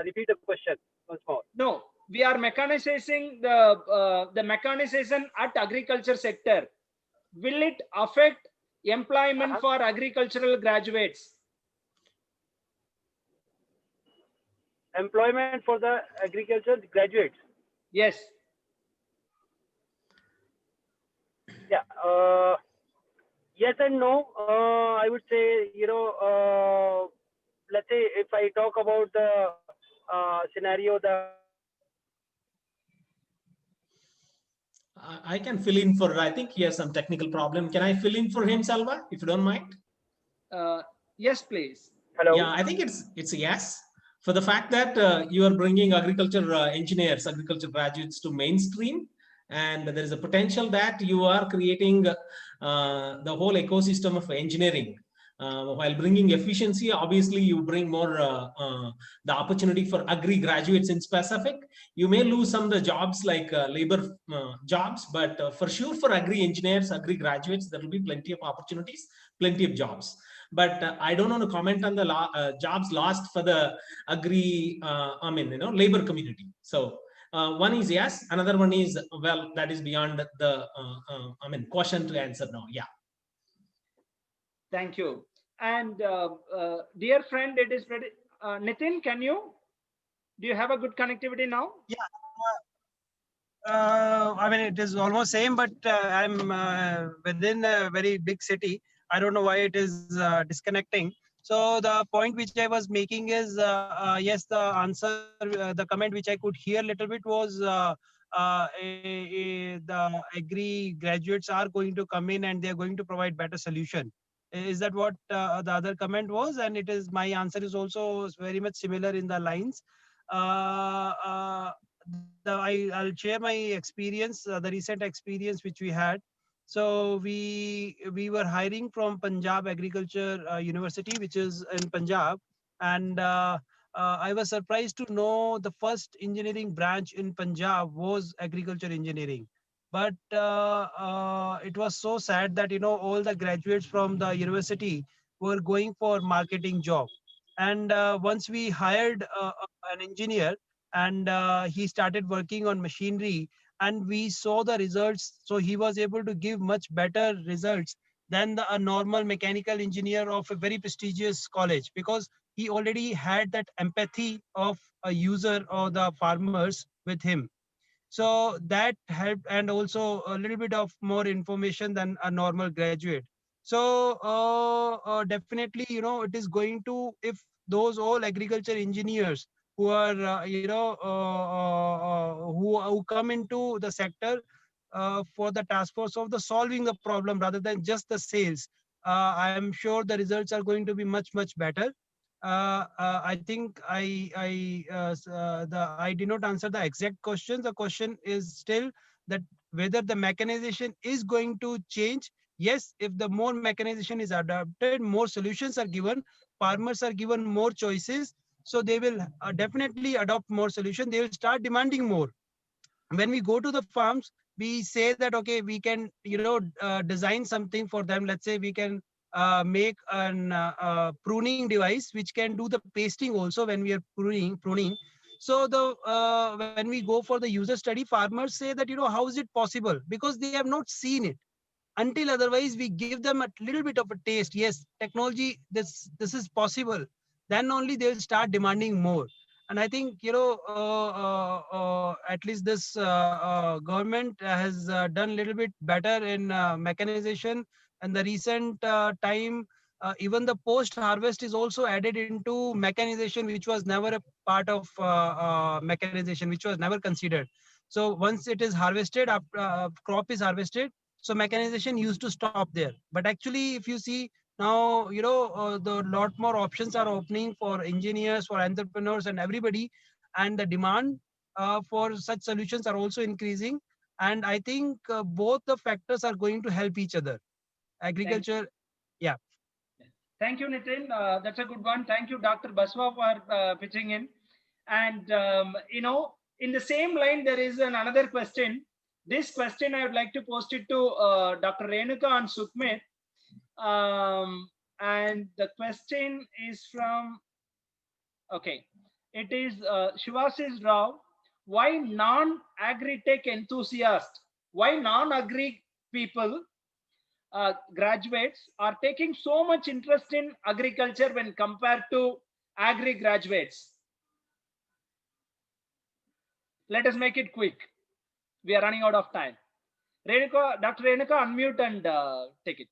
Speaker 7: repeat the question once more.
Speaker 4: No, we are mechanizing the mechanization at agriculture sector. Will it affect employment for agricultural graduates?
Speaker 7: Employment for the agriculture graduates?
Speaker 4: Yes.
Speaker 7: Yeah. Yes and no. I would say, let's say if I talk about the scenario,
Speaker 3: I can fill in for, I think he has some technical problem. Can I fill in for him, Salva, if you don't mind?
Speaker 4: Yes, please.
Speaker 7: Hello.
Speaker 3: Yeah, I think it's a yes. For the fact that you are bringing agriculture engineers, agriculture graduates to mainstream, and there is a potential that you are creating the whole ecosystem of engineering. While bringing efficiency, obviously you bring more the opportunity for agri graduates in specific. You may lose some of the jobs like labor jobs, but for sure for agri engineers, agri graduates, there will be plenty of opportunities, plenty of jobs. But I don't want to comment on the jobs lost for the agri, labor community. So one is yes, another one is, well, that is beyond the, question to answer now. Yeah.
Speaker 4: Thank you. And dear friend, it is pretty, Nitin, do you have a good connectivity now?
Speaker 11: Yeah. It is almost same, but I'm within a very big city. I don't know why it is disconnecting. So the point which I was making is, yes, the answer, the comment which I could hear a little bit was the agri graduates are going to come in and they're going to provide better solution. Is that what the other comment was? And it is, my answer is also very much similar in the lines. I'll share my experience, the recent experience which we had. So we were hiring from Punjab Agriculture University, which is in Punjab, and I was surprised to know the first engineering branch in Punjab was agriculture engineering. But it was so sad that all the graduates from the university were going for marketing job. And once we hired an engineer, and he started working on machinery, and we saw the results. So he was able to give much better results than a normal mechanical engineer of a very prestigious college, because he already had that empathy of a user or the farmers with him. So that helped, and also a little bit of more information than a normal graduate. So definitely, it is going to, if those all agriculture engineers who are, who come into the sector for the task force of the solving the problem rather than just the sales, I am sure the results are going to be much, much better. I think I did not answer the exact question. The question is still that whether the mechanization is going to change. Yes, if the more mechanization is adopted, more solutions are given, farmers are given more choices, so they will definitely adopt more solution. They will start demanding more. When we go to the farms, we say that, okay, we can design something for them. Let's say we can make an pruning device which can do the pasting also when we are pruning. So when we go for the user study, farmers say that, how is it possible, because they have not seen it. Until otherwise we give them a little bit of a taste, yes, technology, this is possible, then only they'll start demanding more. And I think at least this government has done a little bit better in mechanization. And the recent time, even the post harvest is also added into mechanization, which was never a part of mechanization, which was never considered. So once it is harvested, after crop is harvested, so mechanization used to stop there. But actually, if you see now, the lot more options are opening for engineers, for entrepreneurs, and everybody, and the demand for such solutions are also increasing. And I think both the factors are going to help each other. Agriculture, yeah.
Speaker 4: Thank you, Nitin. That's a good one. Thank you, Dr. Baswa, for pitching in. And In the same line, there is another question. This question I would like to post it to Dr. Renuka and Sukhmit. And the question is from, okay, it is Shivashish Rao. Why non-agri-tech enthusiasts, why non-agri people, graduates are taking so much interest in agriculture when compared to agri graduates? Let us make it quick. We are running out of time. Renuka, Dr. Renuka, unmute and take it.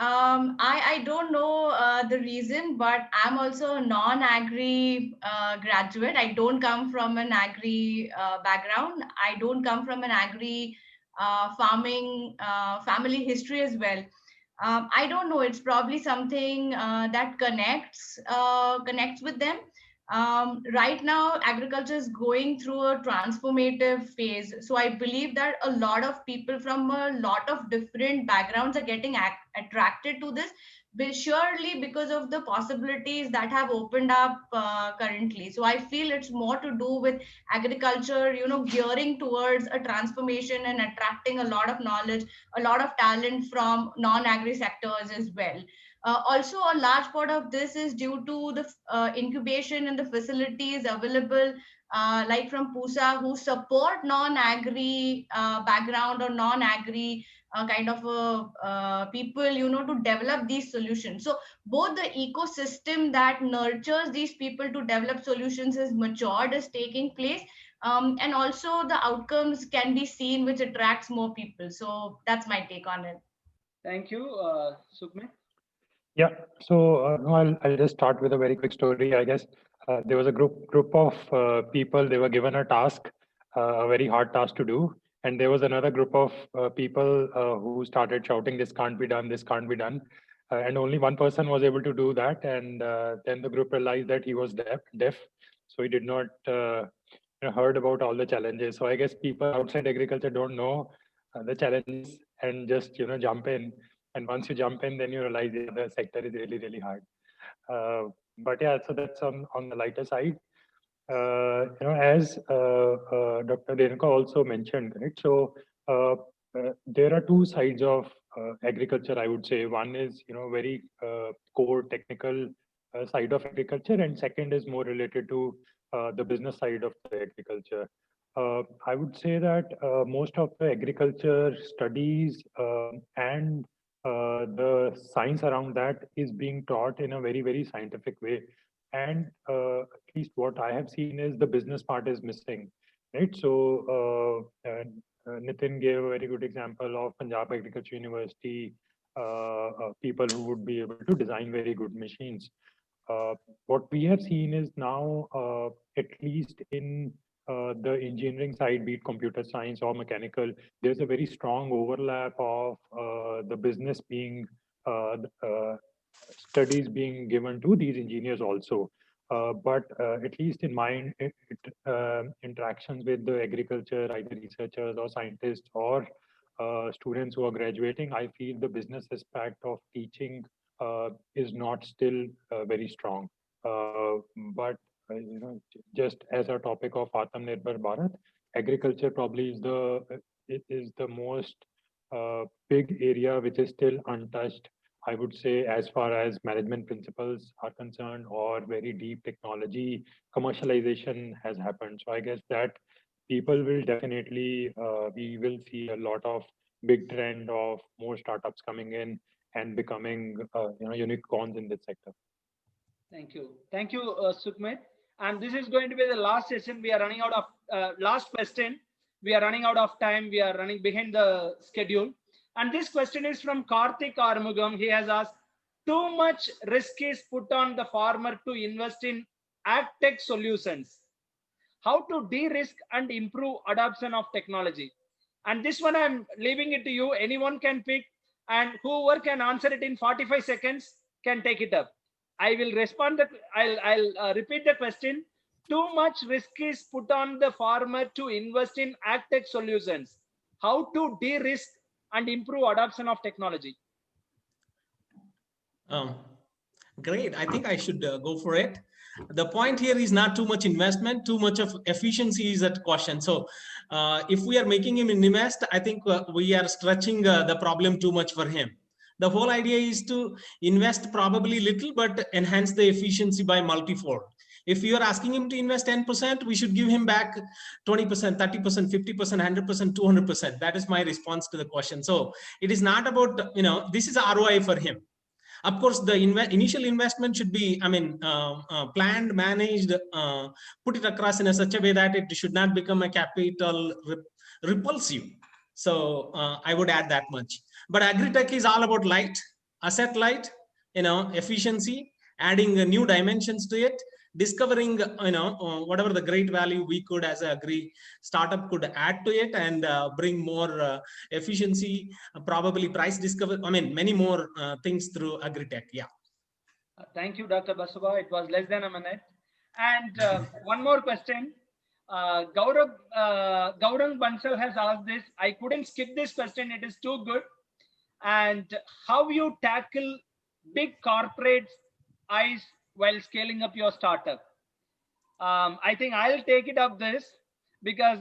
Speaker 6: I don't know the reason, but I'm also a non-agri graduate. I don't come from an agri background. I don't come from an agri farming family history as well. I don't know. It's probably something that connects with them. Right now, agriculture is going through a transformative phase. So I believe that a lot of people from a lot of different backgrounds are getting attracted to this, surely because of the possibilities that have opened up currently. So I feel it's more to do with agriculture, gearing towards a transformation and attracting a lot of knowledge, a lot of talent from non-agri sectors as well. Also, a large part of this is due to the incubation and the facilities available, like from PUSA, who support non-agri background or non-agri kind of people, to develop these solutions. So both the ecosystem that nurtures these people to develop solutions is matured, is taking place. And also the outcomes can be seen, which attracts more people. So that's my take on it.
Speaker 4: Thank you, Sukhmit.
Speaker 9: Yeah, so I'll just start with a very quick story. I guess there was a group of people. They were given a task, a very hard task to do, and there was another group of people who started shouting, "This can't be done! This can't be done!" And only one person was able to do that. And then the group realized that he was deaf, so he did not heard about all the challenges. So I guess people outside agriculture don't know the challenges and just jump in. And once you jump in, then you realize the sector is really, really hard. But yeah, so that's on the lighter side. As Dr. Renuka also mentioned, correct? So there are two sides of agriculture, I would say. One is, very core technical side of agriculture, and second is more related to the business side of the agriculture. I would say that most of the agriculture studies and the science around that is being taught in a very, very scientific way. And at least what I have seen is the business part is missing, right? So Nitin gave a very good example of Punjab Agriculture University, people who would be able to design very good machines. What we have seen is now, at least in the engineering side, be it computer science or mechanical, there's a very strong overlap of the business being studies being given to these engineers also. But at least in my interactions with the agriculture, either researchers or scientists or students who are graduating, I feel the business aspect of teaching is not still very strong. But just as a topic of Atmanirbhar Bharat, agriculture probably is the most big area which is still untouched, I would say, as far as management principles are concerned, or very deep technology commercialization has happened. So I guess that people will definitely, we will see a lot of big trend of more startups coming in and becoming unicorns in this sector.
Speaker 4: Thank you. Thank you, Sukhmit. And this is going to be the last session. We are running out of last question. We are running out of time. We are running behind the schedule. And this question is from Karthik Armugam. He has asked, too much risk is put on the farmer to invest in agtech solutions. How to de-risk and improve adoption of technology? And this one, I'm leaving it to you. Anyone can pick, and whoever can answer it in 45 seconds can take it up. I will respond. I'll repeat the question. Too much risk is put on the farmer to invest in agtech solutions. How to de-risk and improve adoption of technology?
Speaker 12: Great. I think I should go for it.
Speaker 3: The point here is not too much investment, too much of efficiency is at question. So if we are making him invest, I think we are stretching the problem too much for him. The whole idea is to invest probably little, but enhance the efficiency by multifold. If you are asking him to invest 10%, we should give him back 20%, 30%, 50%, 100%, 200%. That is my response to the question. So it is not about, this is ROI for him. Of course, the initial investment should be, planned, managed, put it across in such a way that it should not become a capital repulsive. So I would add that much. But agri-tech is all about light, asset light, efficiency, adding new dimensions to it, discovering whatever the great value we could as an agri startup could add to it, and bring more efficiency, probably price discovery, many more things through agri-tech. Yeah.
Speaker 4: Thank you, Dr. Basava. It was less than a minute. And one more question. Gaurang Bansal has asked this. I couldn't skip this question. It is too good. And how you tackle big corporates' eyes while scaling up your startup? I think I'll take it up this, because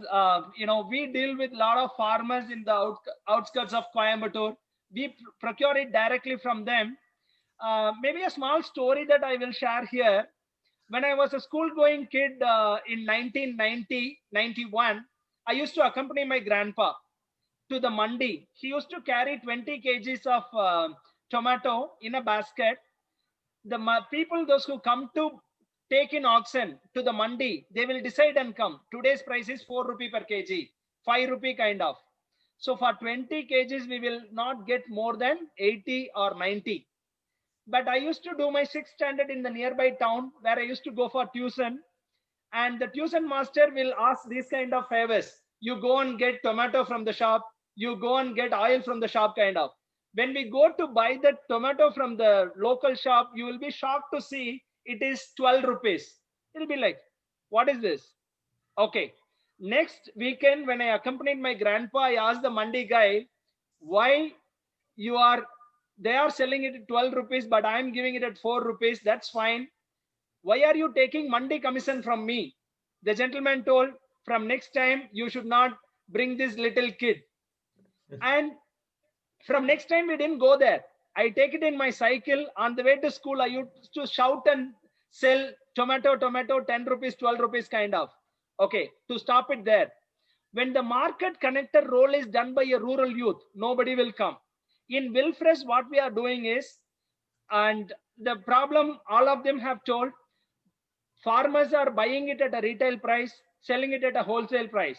Speaker 4: we deal with a lot of farmers in the outskirts of Coimbatore. We procure it directly from them. Maybe a small story that I will share here. When I was a school-going kid in 1990-91, I used to accompany my grandpa to the mandi. He used to carry 20 kgs of tomato in a basket. The people, those who come to take in auction to the mandi, they will decide and come. Today's price is 4 rupee per kg, 5 rupee kind of. So for 20 kgs, we will not get more than 80 or 90. But I used to do my 6th standard in the nearby town where I used to go for tuition. And the tuition master will ask these kind of favors. You go and get tomato from the shop. You go and get oil from the shop kind of. When we go to buy the tomato from the local shop, you will be shocked to see it is 12 rupees. It'll be like, what is this? Okay. Next weekend, when I accompanied my grandpa, I asked the mandi guy, why they are selling it at 12 rupees, but I'm giving it at 4 rupees. That's fine. Why are you taking mandi commission from me? The gentleman told, from next time, you should not bring this little kid. And from next time, we didn't go there. I take it in my cycle. On the way to school, I used to shout and sell tomato, 10 rupees, 12 rupees kind of. Okay, to stop it there. When the market connector role is done by a rural youth, nobody will come. In VilFresh, what we are doing is, and the problem all of them have told, farmers are buying it at a retail price, selling it at a wholesale price.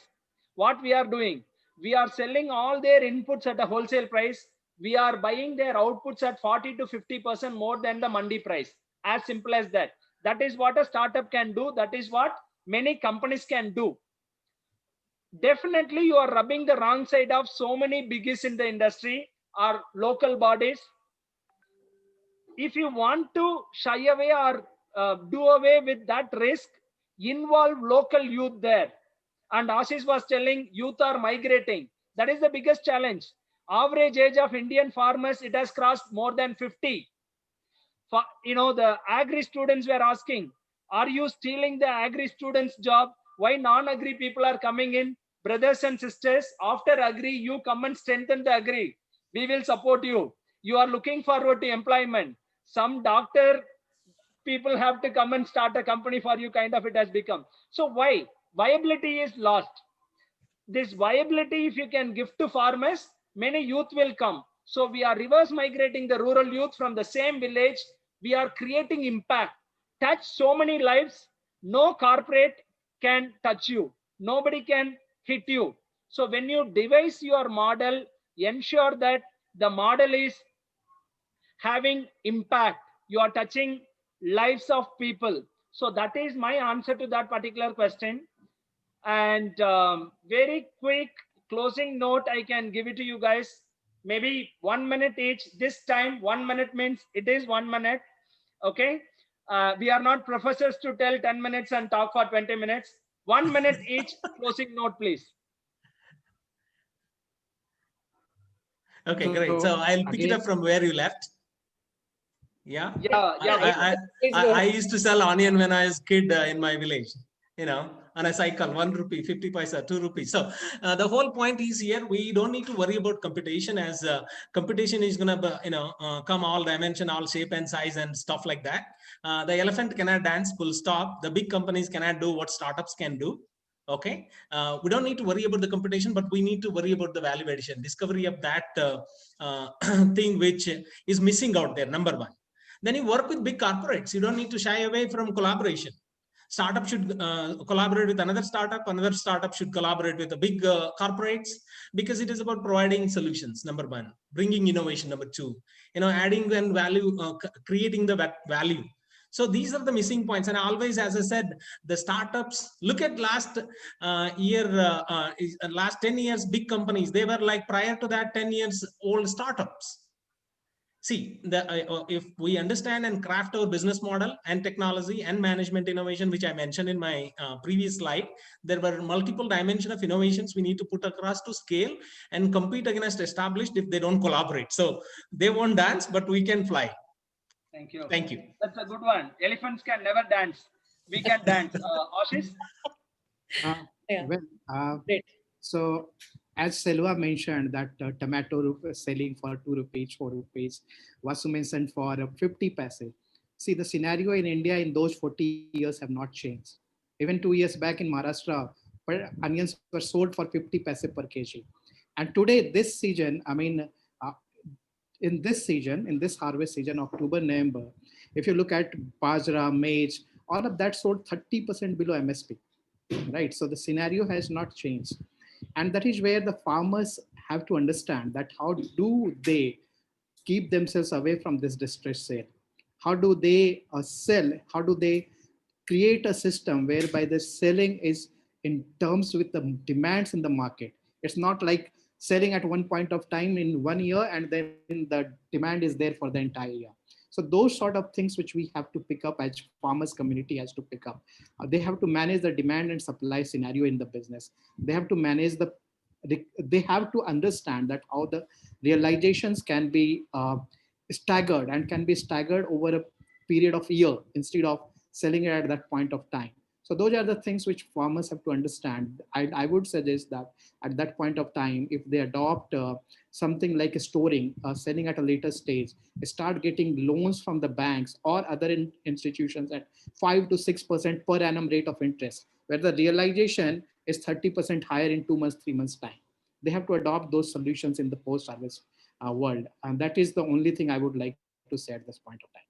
Speaker 4: What we are doing, we are selling all their inputs at a wholesale price. We are buying their outputs at 40 to 50% more than the mandi price. As simple as that. That is what a startup can do. That is what many companies can do. Definitely, you are rubbing the wrong side of so many biggies in the industry or local bodies. If you want to shy away or do away with that risk, involve local youth there. And Ashish was telling, youth are migrating. That is the biggest challenge. Average age of Indian farmers, it has crossed more than 50. The agri students were asking, are you stealing the agri students' job? Why non-agri people are coming in? Brothers and sisters, after agri, you come and strengthen the agri. We will support you. You are looking forward to employment. Some doctor people have to come and start a company for you, kind of it has become. So why? Viability is lost. This viability, if you can give to farmers, many youth will come. So we are reverse migrating the rural youth from the same village. We are creating impact, touch so many lives. No corporate can touch you. Nobody can hit you. So when you devise your model, ensure that the model is having impact. You are touching lives of people. So that is my answer to that particular question. And very quick closing note, I can give it to you guys. Maybe 1 minute each. This time, 1 minute means it is 1 minute. Okay. We are not professors to tell 10 minutes and talk for 20 minutes. 1 minute each. Closing note, please.
Speaker 3: Okay, great. So I'll pick it up from where you left. Yeah.
Speaker 4: Yeah, yeah.
Speaker 2: Please go
Speaker 3: I
Speaker 2: ahead.
Speaker 3: used to sell onion when I was kid in my village, on a cycle, 1 rupee, 50 paisa, 2 rupees. So the whole point is here, we don't need to worry about competition, as competition is going to, come all dimension, all shape and size and stuff like that. The elephant cannot dance, full stop. The big companies cannot do what startups can do. Okay. We don't need to worry about the competition, but we need to worry about the value addition, discovery of that thing which is missing out there, number one. Then you work with big corporates. You don't need to shy away from collaboration. Startup should collaborate with another startup should collaborate with the big corporates, because it is about providing solutions, number one, bringing innovation, number two, adding and value, creating the value. So these are the missing points. And always, as I said, the startups, look at last last 10 years, big companies, they were like prior to that 10 years old startups. See, if we understand and craft our business model and technology and management innovation, which I mentioned in my previous slide, there were multiple dimensions of innovations we need to put across to scale and compete against established if they don't collaborate. So they won't dance, but we can fly.
Speaker 4: Thank you.
Speaker 3: Thank you.
Speaker 4: That's a good one. Elephants can never dance. We can dance. Ashish?
Speaker 2: Yeah.
Speaker 5: Great. So as Silva mentioned that tomato selling for 2 rupees, 4 rupees, Vasu mentioned for 50 paise. See, the scenario in India in those 40 years have not changed. Even 2 years back in Maharashtra, onions were sold for 50 paise per kg. And today, this season, in this harvest season, October, November, if you look at bajra, maize, all of that sold 30% below MSP, right? So the scenario has not changed. And that is where the farmers have to understand that how do they keep themselves away from this distress sale? How do they sell? How do they create a system whereby the selling is in terms with the demands in the market? It's not like selling at one point of time in 1 year and then the demand is there for the entire year. So those sort of things which we have to pick up as farmers community has to pick up. They have to manage the demand and supply scenario in the business. They have to manage they have to understand that how the realizations can be staggered and can be staggered over a period of year instead of selling it at that point of time. So those are the things which farmers have to understand. I would suggest that at that point of time, if they adopt something like storing, selling at a later stage, start getting loans from the banks or other institutions at 5 to 6% per annum rate of interest, where the realization is 30% higher in 2 months, 3 months time. They have to adopt those solutions in the post-harvest world. And that is the only thing I would like to say at this point of time.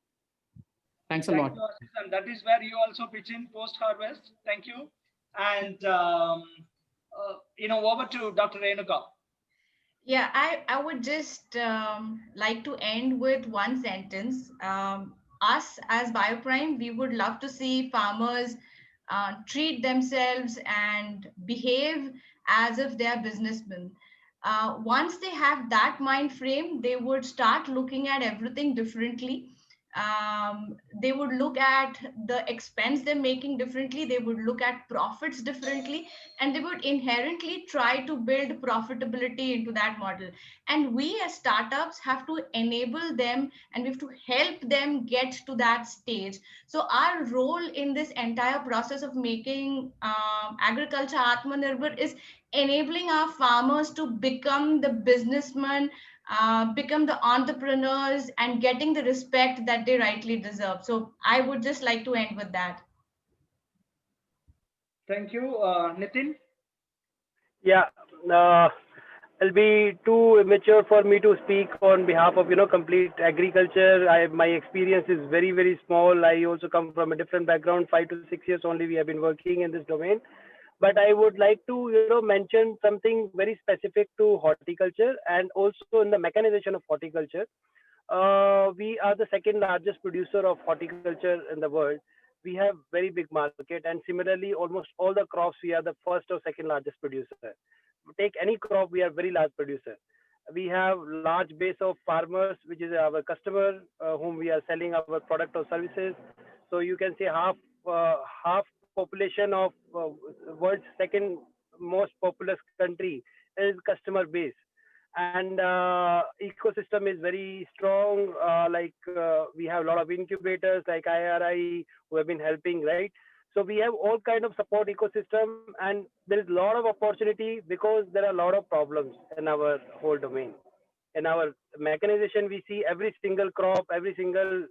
Speaker 5: Thanks a lot.
Speaker 4: Thank you, Ashish. And that is where you also pitch in post-harvest. Thank you. And, over to Dr. Renuka.
Speaker 6: Yeah, I would just like to end with one sentence. Us as Bioprime, we would love to see farmers treat themselves and behave as if they are businessmen. Once they have that mind frame, they would start looking at everything differently. They would look at the expense they're making differently. They would look at profits differently, and they would inherently try to build profitability into that model. And we as startups have to enable them, and we have to help them get to that stage. So our role in this entire process of making agriculture Atmanirbhar is enabling our farmers to become the businessmen, become the entrepreneurs, and getting the respect that they rightly deserve. So I would just like to end with that.
Speaker 4: Thank you. Nitin?
Speaker 7: Yeah, it'll be too immature for me to speak on behalf of complete agriculture. My experience is very, very small. I also come from a different background. 5 to 6 years only we have been working in this domain. But I would like to mention something very specific to horticulture and also in the mechanization of horticulture. We are the second largest producer of horticulture in the world. We have very big market, and similarly almost all the crops we are the first or second largest producer. Take any crop, we are very large producer. We have large base of farmers, which is our customer, whom we are selling our product or services. So you can say half population of world's second most populous country is customer base. and ecosystem is very strong. We have a lot of incubators like IRI who have been helping, right? So we have all kind of support ecosystem, and there is a lot of opportunity because there are a lot of problems in our whole domain. In our mechanization, we see every single crop, every single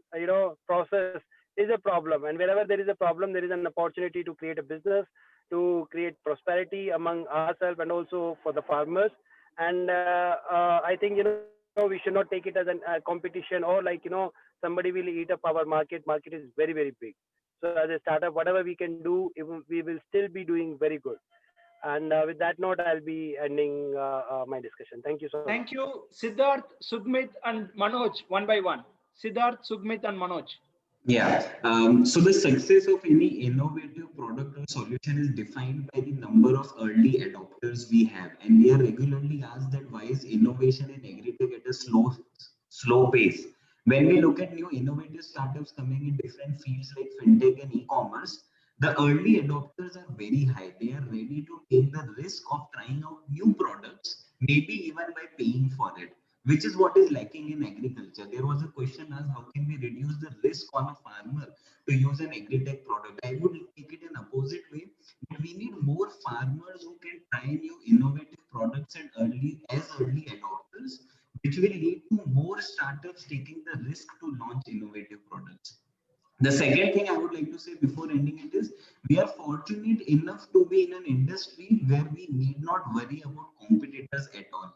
Speaker 7: process is a problem, and wherever there is a problem, there is an opportunity to create a business, to create prosperity among ourselves and also for the farmers. And I think we should not take it as a competition, or somebody will eat up our market. Market is very, very big. So as a startup, whatever we can do, we will still be doing very good. And with that note, I'll be ending my discussion. Thank you so much.
Speaker 4: Thank you, Siddharth, Sugmit, and Manoj, one by one. Siddharth, Sugmit, and Manoj.
Speaker 8: Yeah. So the success of any innovative product or solution is defined by the number of early adopters we have, and we are regularly asked that why is innovation in agritech at a slow pace. When we look at new innovative startups coming in different fields like fintech and e-commerce, the early adopters are very high. They are ready to take the risk of trying out new products, maybe even by paying for it, which is what is lacking in agriculture. There was a question asked, how can we reduce the risk on a farmer to use an agri-tech product? I would take it in opposite way. We need more farmers who can try new innovative products and early adopters, which will lead to more startups taking the risk to launch innovative products. The second thing I would like to say before ending it is, we are fortunate enough to be in an industry where we need not worry about competitors at all.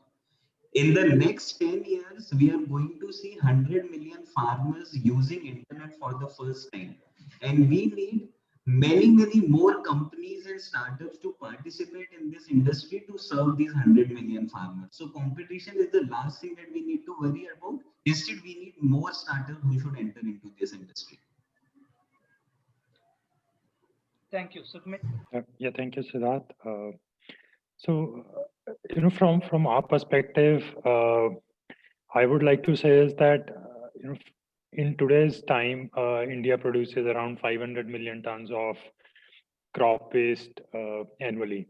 Speaker 8: In the next 10 years, we are going to see 100 million farmers using internet for the first time. And we need many, many more companies and startups to participate in this industry to serve these 100 million farmers. So competition is the last thing that we need to worry about. Instead, we need more startups who should enter into this industry.
Speaker 4: Thank you, Sugmit.
Speaker 9: Yeah, thank you, Siddharth. From our perspective, I would like to say is that in today's time, India produces around 500 million tons of crop waste annually.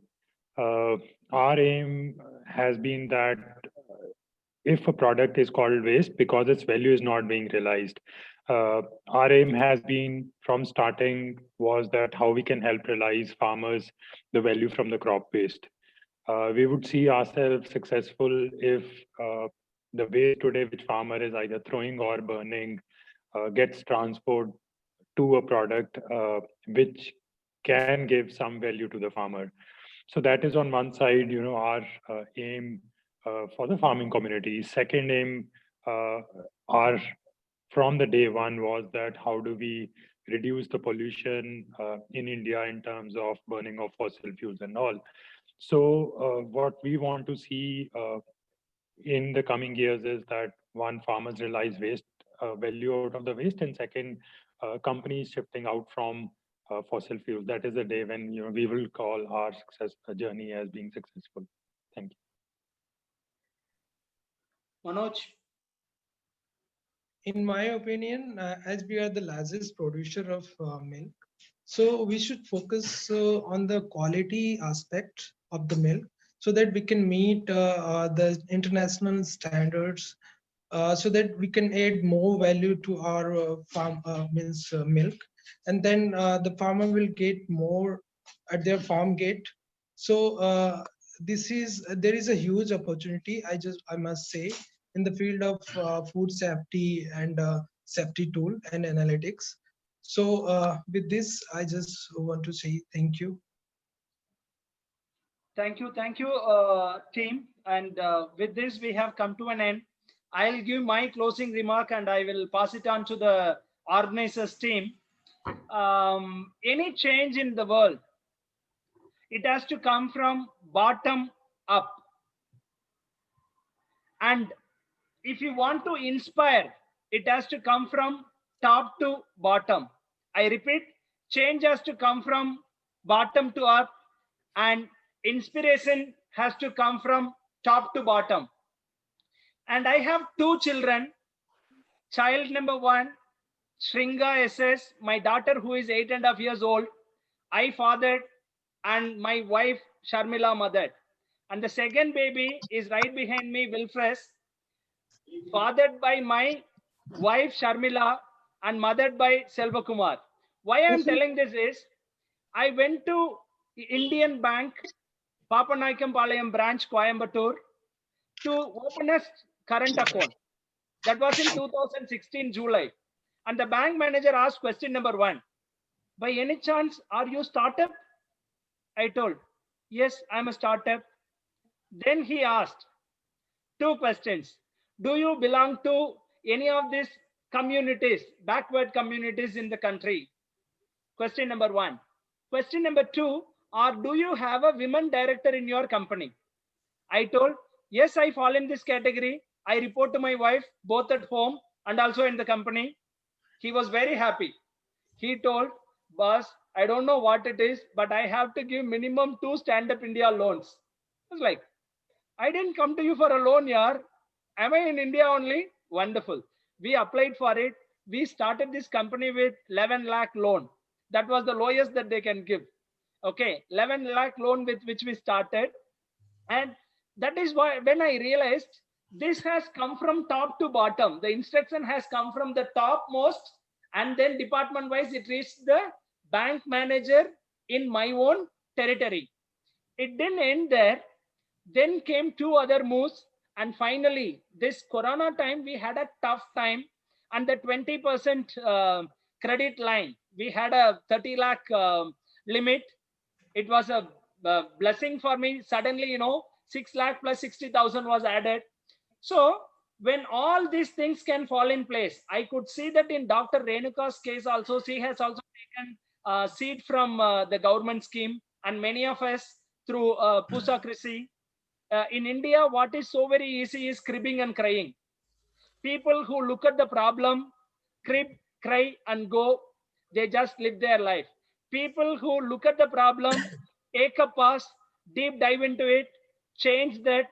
Speaker 9: Our aim has been that if a product is called waste because its value is not being realized, our aim has been from starting was that how we can help realize farmers the value from the crop waste. We would see ourselves successful if the waste today which farmer is either throwing or burning gets transferred to a product which can give some value to the farmer. So that is on one side, our aim for the farming community. Second aim, our from the day one was that how do we reduce the pollution in India in terms of burning of fossil fuels and all. So what we want to see in the coming years is that one, farmers realize waste value out of the waste, and second, companies shifting out from fossil fuels. That is the day when we will call our success journey as being successful. Thank you.
Speaker 4: Manoj.
Speaker 10: In my opinion, as we are the largest producer of milk, so we should focus on the quality aspect of the milk so that we can meet the international standards, so that we can add more value to our milk, and then the farmer will get more at their farm gate. So there is a huge opportunity, I must say, in the field of food safety and safety tool and analytics. So with this, I just want to say thank you.
Speaker 4: Thank you, team. And with this, we have come to an end. I'll give my closing remark and I will pass it on to the organizers team. Any change in the world, it has to come from bottom up. And if you want to inspire, it has to come from top to bottom. I repeat, change has to come from bottom to up, and inspiration has to come from top to bottom. And I have two children. Child number one, Shringa SS, my daughter who is 8.5 years old, I fathered, and my wife Sharmila mothered. And the second baby is right behind me, VilFresh, fathered by my wife Sharmila and mothered by Silva Kumar. Why I am telling this is, I went to Indian Bank, Papanayakampalayam branch, Coimbatore, to open a current account. That was in 2016 July. And the bank manager asked question number 1. By any chance, are you startup? I told, yes, I'm a startup. Then he asked 2 questions. Do you belong to any of these communities, backward communities in the country? Question number 1. Question number 2, or do you have a women director in your company? I told, yes, I fall in this category. I report to my wife, both at home and also in the company. He was very happy. He told, boss, I don't know what it is, but I have to give minimum 2 stand-up India loans. I was like, I didn't come to you for a loan, yaar. Am I in India only? Wonderful. We applied for it. We started this company with 11 lakh loan. That was the lowest that they can give. Okay, 11 lakh loan with which we started. And that is why when I realized this has come from top to bottom, the instruction has come from the top most, and then department wise it reached the bank manager in my own territory. It didn't end there. Then came 2 other moves, and finally this corona time we had a tough time, and the 20% credit line, we had a 30 lakh limit. It was a blessing for me. Suddenly, 6 lakh plus 60,000 was added. So when all these things can fall in place, I could see that in Dr. Renuka's case also, she has also taken seed from the government scheme, and many of us through Pusa Krisi. In India, what is so very easy is cribbing and crying. People who look at the problem, crib, cry, and go, they just live their life. People who look at the problem, take a pause, deep dive into it, change that,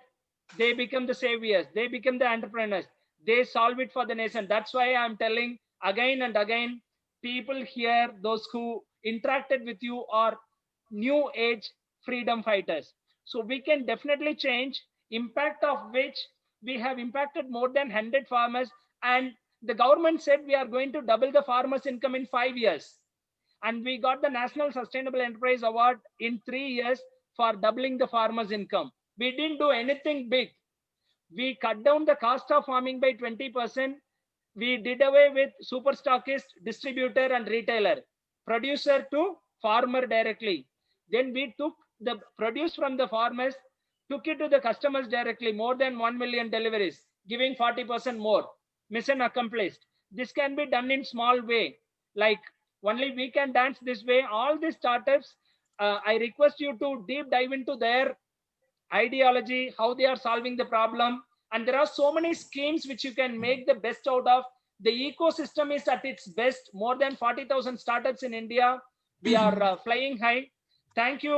Speaker 4: they become the saviors, they become the entrepreneurs, they solve it for the nation. That's why I'm telling again and again, people here, those who interacted with you are new age freedom fighters. So we can definitely change, impact of which we have impacted more than 100 farmers, and the government said we are going to double the farmers' income in 5 years. And we got the National Sustainable Enterprise Award in 3 years for doubling the farmers' income. We didn't do anything big. We cut down the cost of farming by 20%. We did away with super stockist, distributor, and retailer, producer to farmer directly. Then we took the produce from the farmers, took it to the customers directly, more than 1 million deliveries, giving 40% more. Mission accomplished. This can be done in small way, like only we can dance this way. All these startups, I request you to deep dive into their ideology, how they are solving the problem. And there are so many schemes which you can make the best out of. The ecosystem is at its best. More than 40,000 startups in India. We are flying high. Thank you,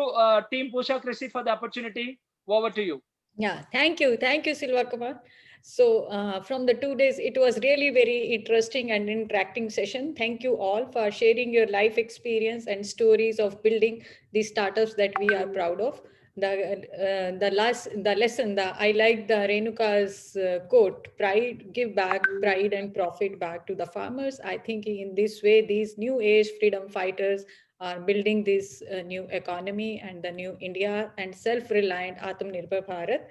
Speaker 4: Team Pusha Krisi, for the opportunity. Over to you.
Speaker 2: Yeah, thank you. Thank you, Silva Kumar. So from the 2 days, it was really very interesting and interacting session. Thank you all for sharing your life experience and stories of building these startups that we are proud of. The lesson, I like the Renuka's quote, pride, give back, pride and profit back to the farmers. I think in this way, these new age freedom fighters are building this new economy and the new India and self-reliant Atmanirbhar Bharat.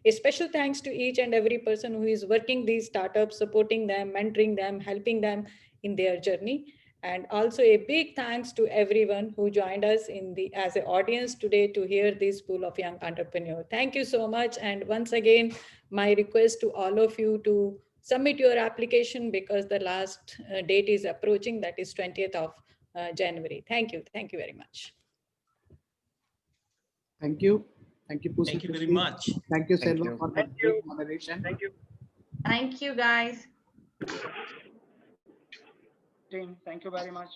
Speaker 2: A special thanks to each and every person who is working these startups, supporting them, mentoring them, helping them in their journey. And also a big thanks to everyone who joined us as an audience today to hear this pool of young entrepreneurs. Thank you so much. And once again, my request to all of you to submit your application because the last date is approaching, that is 20th of January. Thank you. Thank you very much.
Speaker 5: Thank you. Thank you, Pusa.
Speaker 12: Thank you very much.
Speaker 5: Thank you, Selva, for the great moderation.
Speaker 7: Thank you.
Speaker 6: Thank you, guys.
Speaker 4: Team, thank you very much.